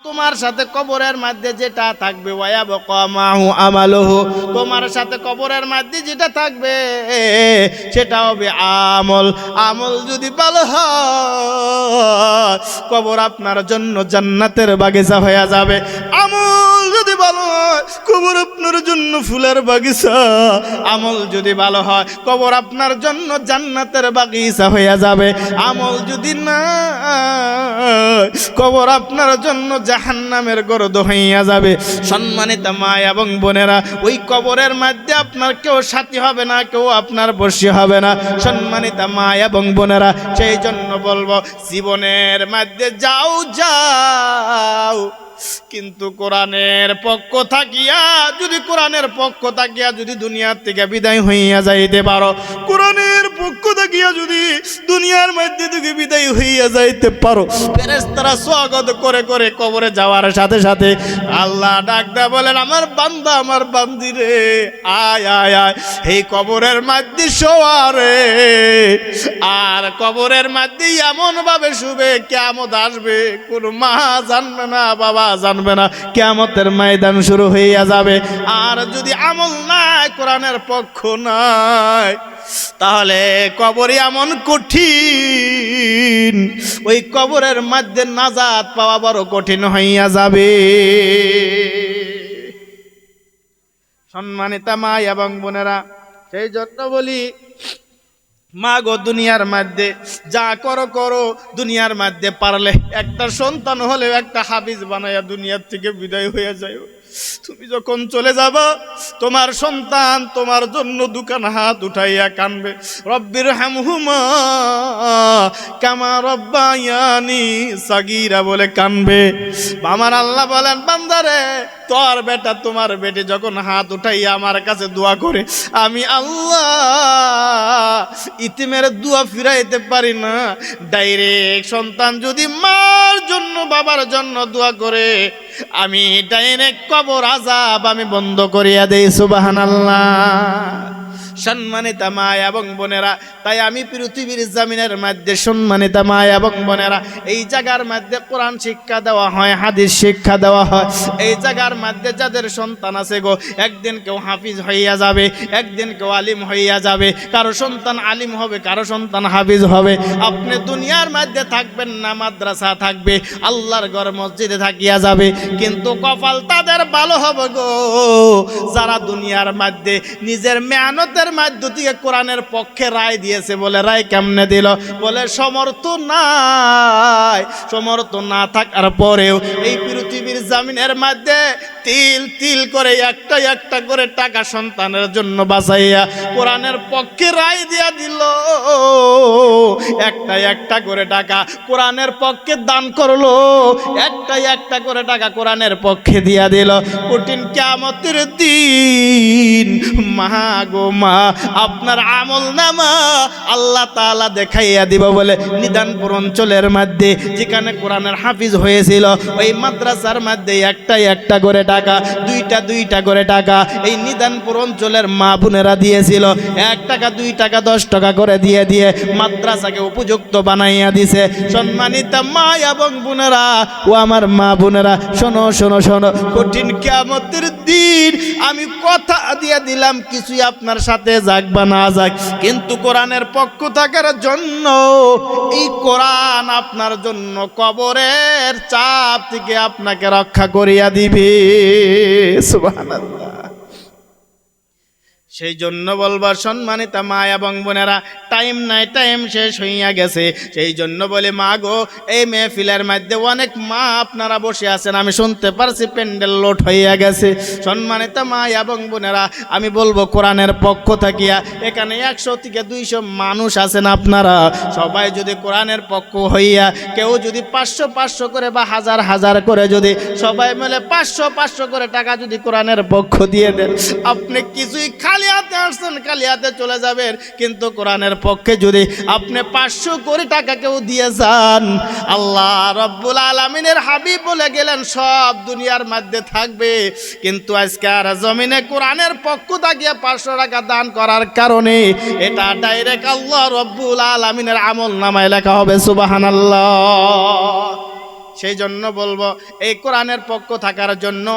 তোমার সাথে কবরের মধ্যে যেটা থাকবে ওয়ায়াবকা মাহু আমালুহু, তোমার সাথে কবরের মধ্যে যেটা থাকবে সেটা হবে আমল। আমল যদি ভালো হয় কবর আপনার জন্য জান্নাতের বাগিচা হয়ে যাবে। আমল যদি ভালো হয় কবর আপনার জন্য ফুলের বাগিচা। আমল যদি ভালো হয় কবর আপনার জন্য জান্নাতের বাগিচা হয়ে যাবে। আমল যদি না কবর আপনার জন্য জাহান্নামের গর্ত হইয়া যাবে। সম্মানিত মা এবং বোনেরা, ওই কবরের মধ্যে আপনার কেউ সাথী হবে না, কেউ আপনার বশী হবে না। সম্মানিত মা এবং বোনেরা, সেই জন্য বলবো জীবনের মধ্যে যাও যাও, কিন্তু কোরআনের পক্ষ থাকিয়া যদি দুনিয়ার থেকে বিদায় হইয়া যাইতে পারো, কোরআনের পক্ষ থাকিয়া যদি দুনিয়ার মধ্যে থেকে বিদায় হইয়া যাইতে পারো, ফেরেশতারা স্বাগত করে করে কবরে যাওয়ার সাথে সাথে আল্লাহ ডাক দেয়া বলেন, আমার বান্দা আমার বান্দি রে, আয় আয় আয় এই কবরের মধ্যে শোয়ারে। আর কবরের মধ্যে এমন ভাবে শুবে কিয়ামত আসবে, কোন মা জানবে না, বাবা জানবে না, কিয়ামতের ময়দান শুরু হইয়া যাবে। আর যদি আমল নাই, কোরআনের পক্ষ নাই, তাহলে কবর এমন কঠিন, ওই কবরের মধ্যে নাজাত পাওয়া বড় কঠিন হইয়া যাবে। সম্মানিত মা এবং বোনেরা, সেই জন্য বলি মা গো, দুনিয়ার মধ্যে যা করো করো, দুনিয়ার মধ্যে পারলে একটা সন্তান হলেও একটা হাফিজ বানাইয়া দুনিয়ার থেকে বিদায় হয়ে যায়। তুমি যখন চলে যাবা তোমার সন্তান তোমার জন্য দুকান হাত উঠাইয়া কানবে, রব্বির হামহুমা কামা রব্বায়ানি সাগীরা বলে কানবে। আমার আল্লাহ বলেন, বান্দারে তোর বেটা তোমার বেটি যখন হাত উঠাইয়া আমার কাছে দোয়া করে, আমি আল্লাহ ইতিমের দোয়া ফিরাইতে পারি না। ডাইরেক্ট সন্তান যদি মার জন্য বাবার জন্য দোয়া করে, আমি ডাইরেক্ট কবর আযাব আমি বন্ধ করিয়া দেই। সুবহানাল্লাহ। সম্মানিত মা এবং বোনেরা, তাই আমি পৃথিবীর জমিনের মধ্যে সম্মানিত মা এবং বোনেরা, এই জায়গার মধ্যে কোরআন শিক্ষা দেওয়া হয়, হাদিস শিক্ষা দেওয়া হয়। এই জায়গার মধ্যে যাদের সন্তান আছে গো, একদিন কেউ হাফিজ হইয়া যাবে, একদিন কেউ আলিম হইয়া যাবে। কারো সন্তান আলিম হবে, কারো সন্তান হাফিজ হবে। আপনি দুনিয়ার মধ্যে থাকবেন না, মাদ্রাসা থাকবে, আল্লাহর ঘর মসজিদে থাকিয়া যাবে, কিন্তু কপাল তাদের ভালো হবে গো যারা দুনিয়ার মধ্যে নিজের মেহনতের মধ্য থেকে কোরআনের পক্ষে রায় দিয়েছে। বলে রায় কেমনে দিল? বলে সমর্থ নাই, সমর্থ না থাকার পরেও এই পৃথিবীর জমিনের মধ্যে তিল তিল করে একটা একটা করে টাকা সন্তানের জন্য বাঁচাইয়া কোরআনের পক্ষে রায় দিয়া দিল। একটা একটা করে টাকা কোরআনের পক্ষে দান করলো, একটা একটা করে টাকা কোরআনের পক্ষে দিয়া দিল। কঠিন কিয়ামতের দিন মা গো মা, আপনার আমল নামা আল্লাহ তাআলা দেখাইয়া দিব। বলে নিদানপুর অঞ্চলের মধ্যে যেখানে কোরআনের হাফিজ হয়েছিল, ওই মাদ্রাসার মধ্যে একটা একটা করে টাকা, দুইটা দুইটা করে টাকা এই নিদানপুর অঞ্চলের মা বোনেরা দিয়েছিল। 1 টাকা 2 টাকা 10 টাকা করে দিয়ে দিয়ে মাদ্রাসাকে উপযুক্ত বানাইয়া দিছে। সম্মানিত মা এবং বোনেরা, ও আমার মা বোনেরা, শোনো শোনো শোনো, কঠিন কিয়ামতের দিন আমি কথা দিয়ে দিলাম, কিছুই আপনার সাথে যাক বা না যাক, কিন্তু কোরআনের পক্ষ থাকার জন্য এই কোরআন আপনার জন্য কবরের চাপ থেকে আপনাকে রক্ষা করিয়া দিবে। সুবহানাল্লাহ। সেই জন্য বলবো সম্মানিত মা এবং বোনেরা, টাইম নাই, টাইম শেষ হইয়া গেছে। সেই জন্য বলে মা গো, এই মেহফিলের মধ্যে অনেক মা আপনারা বসে আছেন, আমি শুনতে পারছি প্যান্ডেল লোড হইয়া গেছে। সম্মানিত মা এবং বোনেরা, আমি বলবো কোরআনের পক্ষ থাকিয়া এখানে 100 থেকে 200 মানুষ আছেন, আপনারা সবাই যদি কোরআনের পক্ষ হইয়া কেউ যদি 500 করে বা 1000 করে যদি সবাই মিলে 500 করে টাকা যদি কোরআনের পক্ষ দিয়ে দেন, আপনি কিছুই খালি হাতে আসছেন, খালি হাতে চলে যাবেন। কিন্তু কোরআনের পক্ষে যদি আপনি 500 কোটি টাকা কেউ দিয়ে যান, আল্লাহ রব্বুল আলামিনের হাবিব বলে গেলেন সব দুনিয়ার মধ্যে থাকবে, কিন্তু আজকে আর জমিনে কোরআনের পক্ষ থেকে 500 টাকা দান করার কারণে এটা ডাইরেক্ট আল্লাহ রব্বুল আলামিনের আমল নামায় লেখা হবে। সুবহানাল্লাহ। সেই জন্য বলবো এই কোরআনের পক্ষ থাকার জন্য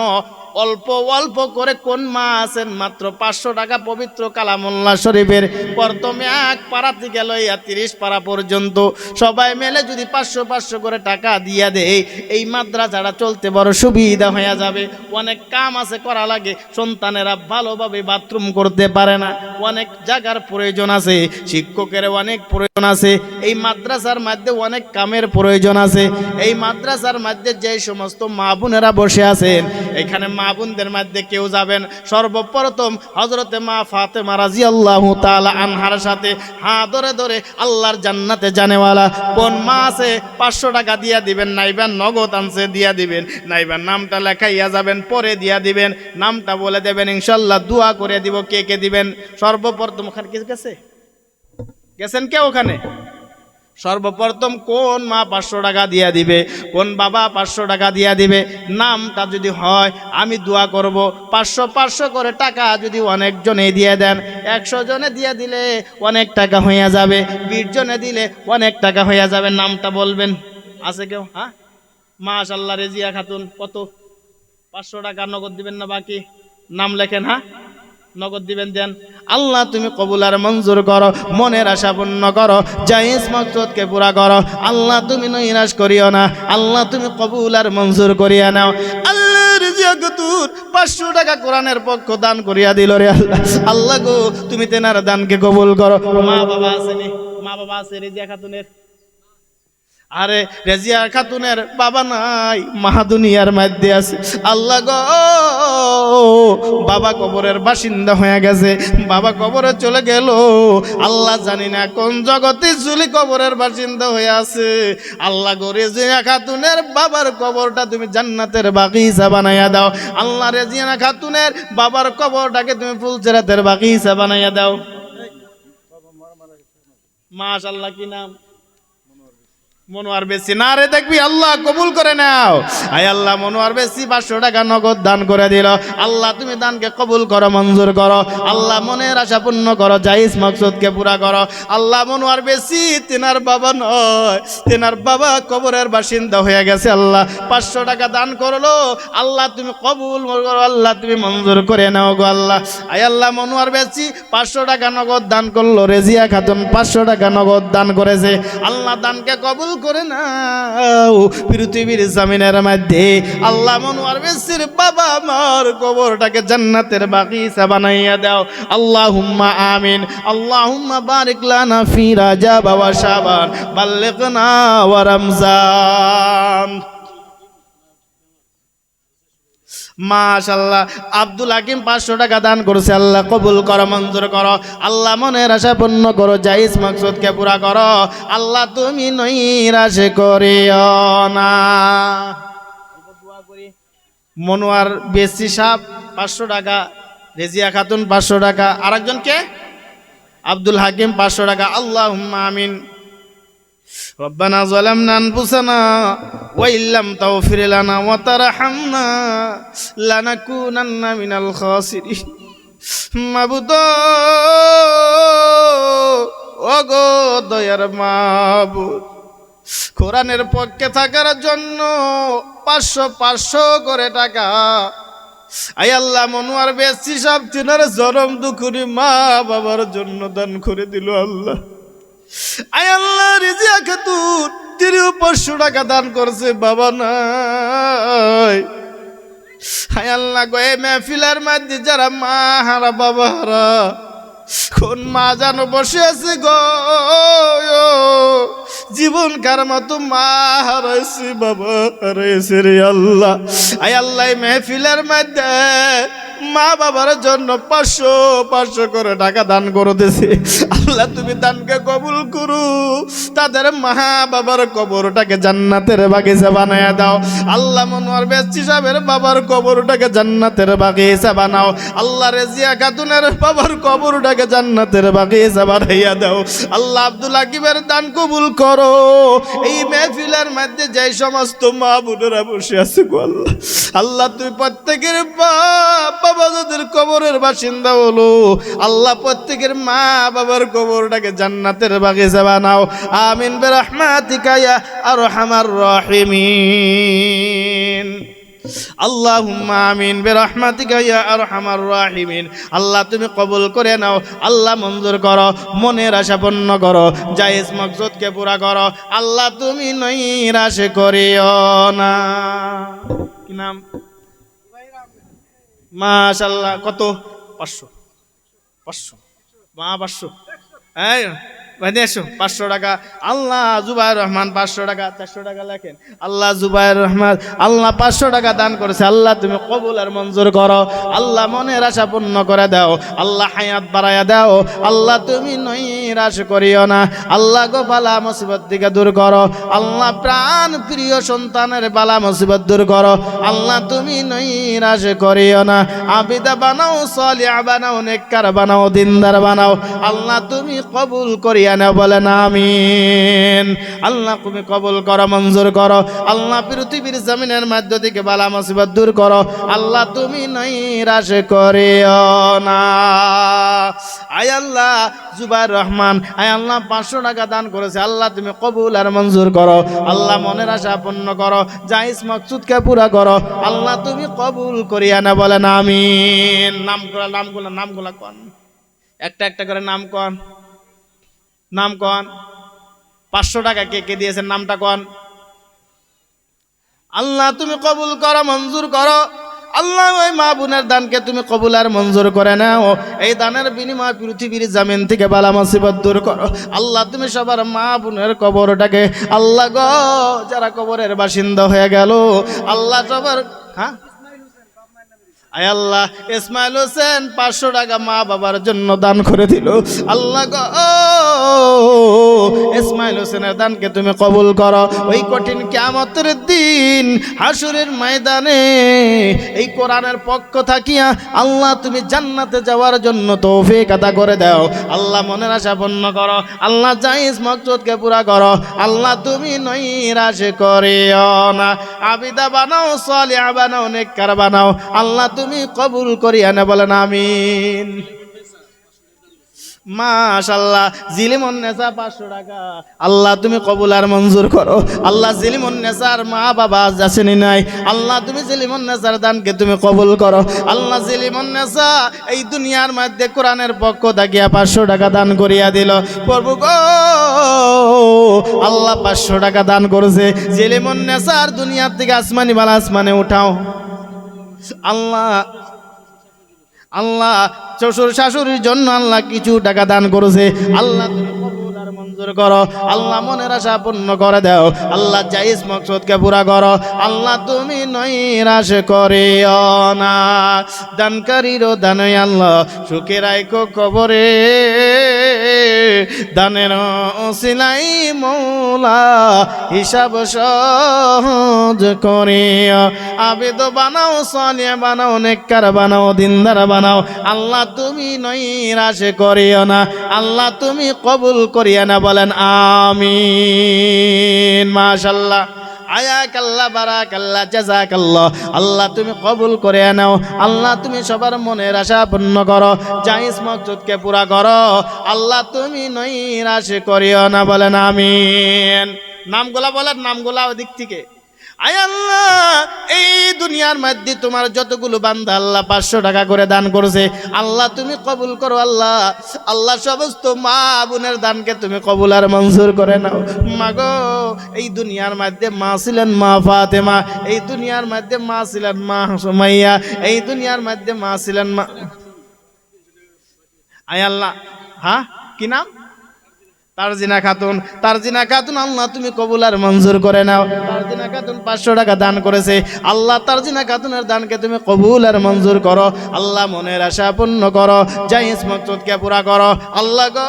অল্প অল্প করে কোন মা আছেন মাত্র 500 টাকা পবিত্র কালামুল্লাহ শরীফের প্রথমে এক পারা থেকে লইয়া 30 পারা পর্যন্ত সবাই মিলে যদি 500 করে টাকা দিয়া দেয় এই মাদ্রাসাটা চলতে বড় সুবিধা হয়ে যাবে। অনেক কাম আছে করা লাগে, সন্তানেরা ভালোভাবে বাথরুম করতে পারে না, অনেক জায়গার প্রয়োজন আছে, শিক্ষকের অনেক প্রয়োজন আছে, এই মাদ্রাসার মধ্যে অনেক কামের প্রয়োজন আছে। এই মাদ্রাসার মধ্যে যে সমস্ত মা বোনেরা বসে আছেন এখানে মা বোনদের মধ্যে কেউ যাবেন সর্বপ্রথম হযরতে মা ফাতেমা রাদিয়াল্লাহু তাআলা আনহার সাথে হাত ধরে ধরে আল্লাহর জান্নাতে জানেওয়ালা কোন মা আছে 500 টাকা দিয়া দিবেন, নাইবা নগদ আনছে দিয়া দিবেন, নাইবা নামটা লেখাইয়া যাবেন পরে দিয়া দিবেন, নামটা বলে দেবেন ইনশাআল্লাহ দোয়া করে দিব। কে কে দিবেন? সর্বপ্রথম ওখানে কি গেছেন কে ওখানে? সর্বপ্রথম কোন মা 500 টাকা দিয়া দিবে, কোন বাবা 500 টাকা দিয়া দিবে, নামটা যদি হয় আমি দোয়া করব। 500 করে টাকা যদি অনেকজনে দিয়ে দেন, 100 জনে দিয়ে দিলে অনেক টাকা হইয়া যাবে, 20 জনে দিলে অনেক টাকা হইয়া যাবে। নামটা বলবেন। আছে কেউ? হ্যাঁ, মাশাআল্লাহ রেজিয়া খাতুন। কত? 500 টাকা নগদ দিবেন না বাকি? নাম লেখেন। হ্যাঁ, নগদ দিবেন, দেন। আল্লাহ তুমি কবুল আর মঞ্জুর করো, মনের আশা পূর্ণ করো, জায়েজ মাকসুদকে পুরা করো। আল্লাহ তুমি নৈরাশ করিও না, আল্লাহ তুমি কবুল আর মঞ্জুর করিয়া নাও। আল্লাহ রিজিয়া খাতুন 500 টাকা কোরআনের পক্ষ দান করিয়া দিল রে আল্লাহ। আল্লাহ গো তুমি তেনার দানকে কবুল করো। মা বাবা আসেনি? মা বাবা আছে রেজিয়া খাতুনের? আরে রেজিয়া খাতুনের বাবা নাই, মা দুনিয়ার মধ্যে আছে। আল্লাহ গো বাবা কবরের বাসিন্দা হয়ে গেছে, বাবা কবরে চলে গেল। আল্লাহ জানি না কোন জগতে চুলি কবরের বাসিন্দা হয়ে আছে। আল্লাহ গো রেজিয়া খাতুনের বাবার কবরটা তুমি জান্নাতের বাগিচা বানাইয়া দাও। আল্লাহ রেজিয়া খাতুনের বাবার কবরটাকে তুমি ফুলচেরাতের বাগিচা বানাইয়া দাও। মাশাআল্লাহ, কি নাম? মনোয়ার বেশি না রে, দেখবি আল্লাহ কবুল করে নাও। আয় আল্লাহ মনোয়ার বেশি 500 টাকা নগদ দান করে দিল। আল্লাহ তুমি দানকে কবুল করো, মঞ্জুর করো। আল্লাহ মনের আশা পূর্ণ করো, জায়েজ মাকসুদকে পুরা করো। আল্লাহ মনোয়ার বেশি তেনার বাবা নয়, তেনার বাবা কবরের বাসিন্দা হয়ে গেছে। আল্লাহ 500 টাকা দান করলো, আল্লাহ তুমি কবুল করো, আল্লাহ তুমি মঞ্জুর করে নাও গো আল্লাহ। আয় আল্লাহ মনোয়ার বেশি 500 টাকা নগদ দান করলো, রেজিয়া খাতুন 500 টাকা নগদ দান করেছে। আল্লাহ দানকে কবুল করে নাও। পৃথিবীর জমিনের মধ্যে আল্লাহ মনোয়ার বেশির বাবা আমার কবরটাকে জান্নাতের বাগিচা বানাইয়া দাও। আল্লাহুম্মা আমিন। আল্লাহুম্মা বারিক লানা ফি রাজাব ওয়া শাবান বাল্লিগনা ওয়া রমজান। মাশাআল্লাহ আব্দুল হাকিম 500 টাকা দান করেছে। আল্লাহ কবুল করো, মঞ্জুর করো। আল্লাহ মনের আশা পূর্ণ করো, জায়েজ মাকসুদকে পুরা করো। আল্লাহ তুমি নৈরাশ করিও না। মনোয়ার বেশি সাহেব 500 টাকা, রেজিয়া খাতুন 500 টাকা, আরেকজন কে? আব্দুল হাকিম 500 টাকা। আল্লাহুম্মা আমিন। ربنا ظلمنا أنفسنا وإن لم تغفر لنا وترحمنا لنكونن من الخاسرين। মাবুদ ওগো দয়ার মাবুদ, কোরআনের পক্ষে থাকার জন্য 500 করে টাকা আয় আল্লাহ মনোয়ার বেশি সব তিনার জনম দুঃখী মা বাবার জন্য দান করে দিল। আল্লাহ আয় আল্লাহ রেজিয়া খাতুন 500 টাকা দান করছে, বাবা নাই। আয় আল্লাহ গো এই মেহফিলের মধ্যে যারা মা হারা বাবা হারা, কোন মা জানো বসে আছে গো, জীবন কার মতো মা হারাইছে, বাবা হারাইছে রে আল্লাহ। আয় আল্লাহ মেহফিলের মধ্যে মা বাবার জন্য 500 করে টাকা দান করতেছে। আল্লাহ তুমি দানকে কবুল করো, তাদের মা বাবার কবরটাকে জান্নাতের বাগিচা বানায়া দাও। আল্লাহ মনোয়ার বেশি সাহেবের বাবার কবরটাকে জান্নাতের বাগিচা বানাও। আল্লাহ রেজিয়া খাতুনের বাবার কবরটাকে জান্নাতের বাগিচা বানাইয়া দাও। আল্লাহ আব্দুল হাকিমের দান কবুল করো। এই মেহফিলের মধ্যে যে সমস্ত মা বোনেরা বসে আছে গো আল্লাহ, আল্লাহ তুই প্রত্যেকের বাবা বাবা যাদের কবরের বাসিন্দা হলো, আল্লাহ প্রত্যেকের মা বাবার কবরটাকে জান্নাতের বাগিচা বানাও। আমিন বিরহমাতিকা ইয়া আরহামার রাহিমিন। আল্লাহুম্মা আমিন বিরহমাতিকা ইয়া আরহামার রাহিমিন। আল্লাহ তুমি কবুল করে নাও, আল্লাহ মঞ্জুর করো, মনের আশা পূর্ণ করো, জায়েজ মকসদকে পুরা করো। আল্লাহ তুমি নৈরাশ করিও না। কি নাম? মাশাআল্লাহ। কত? 500 500 মা 500। এই ভাইনি এসো, 500 টাকা। আল্লাহ জুবাইর রহমান 500 টাকা, 400 টাকা লেখেন। আল্লাহ জুবাইর রহমান আল্লাহ 500 টাকা দান করেছে। আল্লাহ তুমি কবুল আর মঞ্জুর করো। আল্লাহ মনের আশা পূর্ণ করে দাও। আল্লাহ হায়াত বাড়ায়া দাও। আল্লাহ তুমি নৈরাশ করিও না। আল্লাহ গো বালা মুসিবত থেকে দূর করো। আল্লাহ প্রাণ প্রিয় সন্তানের বালা মুসিবত দূর করো। আল্লাহ তুমি নৈরাশ করিও না। আবিদা বানাও, সালিহা বানাও, নেককার বানাও, দিনদার বানাও। আল্লাহ তুমি কবুল করিয়া না, বলেন আমিন। আল্লাহ তুমি কবুল করো, মঞ্জুর করো। আল্লাহ পৃথিবীর জমিনের মধ্য থেকে বালা মুসিবত দূর করো। আল্লাহ তুমি নৈরাশ করিও না। আয় আল্লাহ জুবাইর রহমান, আয় আল্লাহ 500 টাকা দান করেছে। আল্লাহ তুমি কবুল আর মঞ্জুর করো। আল্লাহ মনের আশা পূর্ণ করো, জায়েজ মাকসুদকে পুরা করো। আল্লাহ তুমি কবুল করিয়া না, বলেন আমিন। নামগুলা কোন, একটা একটা করে নাম কোন, নাম কোন। 500 টাকা কে কে দিয়েছেন, নামটা কোন। আল্লাহ তুমি কবুল করো, মঞ্জুর করো। আল্লাহ ওই মা বোনের দানকে তুমি কবুল আর মঞ্জুর করে নাও। এই দানের বিনিময় পৃথিবীর জমিন থেকে বালা মুসিবত দূর করো। আল্লাহ তুমি সবার মা বোনের কবরটাকে, আল্লাহ গো যারা কবরের বাসিন্দা হয়ে গেল, আল্লাহ সবার, হ্যাঁ আয় আল্লাহ ইসমাইল হোসেন 500 টাকা মা বাবার জন্য দান করে দিল। আল্লাহ গো ইসমাইল হোসেনের দানকে তুমি কবুল করো। ওই কঠিন কিয়ামতের দিন হাসরের ময়দানে এই কোরআনের পক্ষ থাকিয়া আল্লাহ তুমি জান্নাতে যাওয়ার জন্য তৌফিক আতা করে দাও। আল্লাহ মনের আশা পূর্ণ করো। আল্লাহ জায়েজ মাকসুদকে পুরা করো। আল্লাহ তুমি নৈরাশ করিও না। আবিদা বানাও, সালিহা বানাও, নেককার বানাও। আল্লাহ তুমি কবুল করিয়া না, বলেন আমিন। মাশাআল্লাহ জিলিমুন নেসা 500 টাকা। আল্লাহ তুমি কবুল আর মঞ্জুর করো। আল্লাহ জিলিমুন নেসার মা বাবা যাসেনি নাই, আল্লাহ তুমি জিলিমুন নেসার দানকে তুমি কবুল করো। আল্লাহ জিলিমুন নেসা এই দুনিয়ার মধ্যে কোরআনের পক্ষ থাকিয়া 500 টাকা দান করিয়া দিল। প্রভু গো আল্লাহ 500 টাকা দান করেছে। জিলিমুন নেসার দুনিয়ার থেকে আসমানি বালা আসমানে উঠাও। আল্লাহ আল্লাহ শ্বশুর শাশুড়ির জন্য আল্লাহ কিছু টাকা দান করেছে। আল্লাহ তুমি কবুল আর মঞ্জুর করো। আল্লাহ মনের আশা পূর্ণ করে দাও। আল্লাহ জায়েজ মাকসুদকে পুরা করো। আল্লাহ তুমি নৈরাশ করিও না। দানকারীরও দানে আল্লাহ সুখে রাখো কবরে। দানের ওসিলাই মৌলা হিসাব সহজ করিও। আবেদ বানাও, সালিহা বানাও, নেককার বানাও, দিনদার বানাও। আল্লাহ তুমি নৈরাশ করিও না। আল্লাহ তুমি কবুল করিয়া না, বলেন আমিন। মাশাআল্লাহ, আয়াকাল্লাহ, বারাকাল্লাহ, জাযাকাল্লাহ। আল্লাহ তুমি কবুল করে নাও। আল্লাহ তুমি সবার মনের আশা পূর্ণ করো, জায়েজ মাকসুদকে পুরা করো। আল্লাহ তুমি নৈরাশ করিও না, বলেন আমিন। নামগুলা বলেন, নামগুলা ওদিক থেকে। আয় আল্লাহ এই দুনিয়ার মধ্যে তোমার যতগুলো বান্দা আল্লাহ 500 টাকা করে দান করেছে, আল্লাহ তুমি কবুল করো। আল্লাহ আল্লাহ সমস্ত মা বোনের দানকে তুমি কবুল আর মঞ্জুর করে নাও। মাগো এই দুনিয়ার মধ্যে মা ছিলেন মা ফাতেমা, এই দুনিয়ার মধ্যে মা ছিলেন মা সুমাইয়া, এই দুনিয়ার মধ্যে মা ছিলেন মা, আয় আল্লাহ হ্যাঁ কি নাম, তারজিনা খাতুন। তারজিনা খাতুন আল্লাহ তুমি কবুল আর মঞ্জুর করে নাও। তারজিনা খাতুন 500 টাকা দান করেছে। আল্লাহ তারজিনা খাতুনের দানকে তুমি কবুল আর মঞ্জুর করো। আল্লাহ মনের আশা পূর্ণ করো, জায়েজ মাকসুদকে পুরা করো। আল্লাহ গো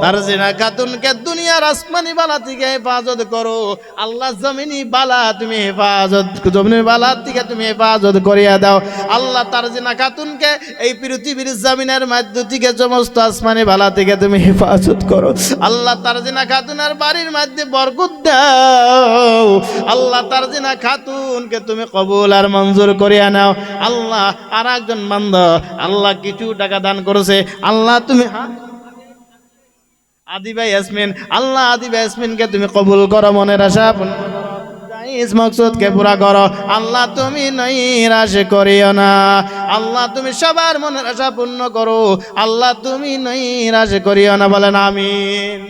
তারজিনা খাতুনকে দুনিয়ার আসমানি বালা থেকে হেফাজত করো। আল্লাহ জমিনি বালা তুমি হেফাজত, জমিনি বালা থেকে তুমি হেফাজত করিয়া দাও। আল্লাহ তারজিনা খাতুনকে এই পৃথিবীর জমিনের মধ্য থেকে সমস্ত আসমানি বালা থেকে তুমি হেফাজত হেফাজত করো। আল্লাহ তারজিনা খাতুনের বাড়ির মধ্যে বরকত দাও। আল্লাহ তারজিনা খাতুনকে তুমি কবুল আর মঞ্জুর করিয়া নাও। আল্লাহ আর একজন বান্দা আল্লাহ কিছু টাকা দান করেছে, আল্লাহ তুমি আদিবাই ইয়াসমিন, আল্লাহ আদিবাই ইয়াসমিনকে তুমি কবুল করো, মনের আশা জায়েজ মকসুদকে পুরা করো। আল্লাহ তুমি নৈরাশ করিও না। আল্লাহ তুমি সবার মনের আশা পূর্ণ করো। আল্লাহ তুমি নৈরাশ করিও না, বলেন আমিন।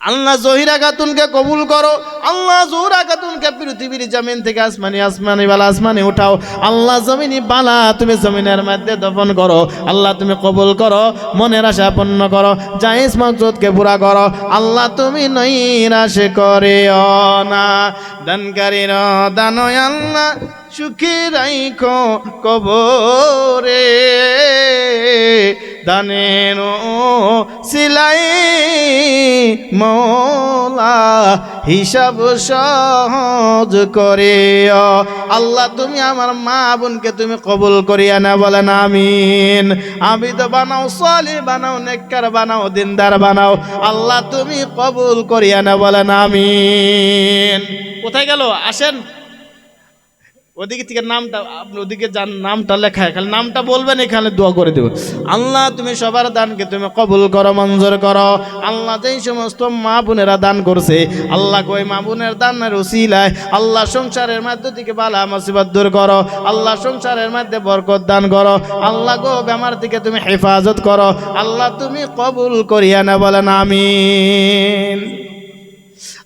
আল্লাহ জহিরা খাতুনকে কবুল করো। আল্লাহ জোহরা খাতুনকে পৃথিবীর জমিন থেকে আসমানি বালা আসমানে উঠাও। আল্লাহ জমিনি বালা তুমি জমিনের মধ্যে দফন করো। আল্লাহ তুমি কবুল করো, মনের আশা পূর্ণ করো, জায়েজ মাকসুদকে পুরা করো। আল্লাহ তুমি নৈরাশ করিও না। দানকারীর দানয় আল্লাহ সুখী রাইখো কবরে, দানের সিলাই মৌলা হিসাব সহজ করে। আল্লাহ তুমি আমার মা বোনকে তুমি কবুল করিয়া না, বলেন আমিন। আবিদ বানাও, সালিহ বানাও, নেককার বানাও, দিনদার বানাও। আল্লাহ তুমি কবুল করিয়া না, বলেন আমিন। কোথায় গেল? আসেন ওদিকে থেকে নামটা, আপনি ওদিকে যান, নামটা লেখা, খালি নামটা বলবেন, এখানে দোয়া করে দেব। আল্লাহ তুমি সবার দানকে তুমি কবুল করো, মঞ্জুর করো। আল্লাহ যেই সমস্ত মা বোনেরা দান করছে, আল্লাহ ওই মা বোনের দানের উসিলায় আল্লাহ সংসারের মধ্যে থেকে বালা মুসিবত দূর করো। আল্লাহ সংসারের মধ্যে বরকত দান করো। আল্লাহ গো বেমার থেকে তুমি হেফাজত করো। আল্লাহ তুমি কবুল করিয়া না, বলেন আমিন।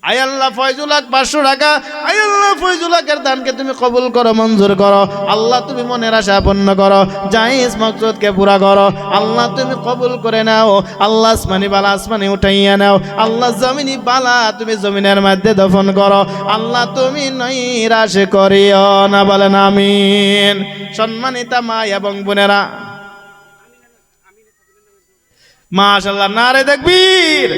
আয় আল্লাহ ফয়জুল হক 500 টাকা, আয় আল্লাহ ফয়জুল হকের দানকে তুমি কবুল করো, মঞ্জুর করো। আল্লাহ তুমি মনের আশা পূর্ণ করো, জায়েজ মাকসুদকে পুরা করো। আল্লাহ তুমি কবুল করে নাও। আল্লাহ আসমানি বালা আসমানে উঠাইয়া নাও। আল্লাহ জমিনি বালা তুমি জমিনের মধ্যে দফন করো। আল্লাহ তুমি নৈরাশ করিও না, বলেন আমিন। সম্মানিতা মা এবং বোনেরা, মাশাআল্লাহ, নারে তাকবীর,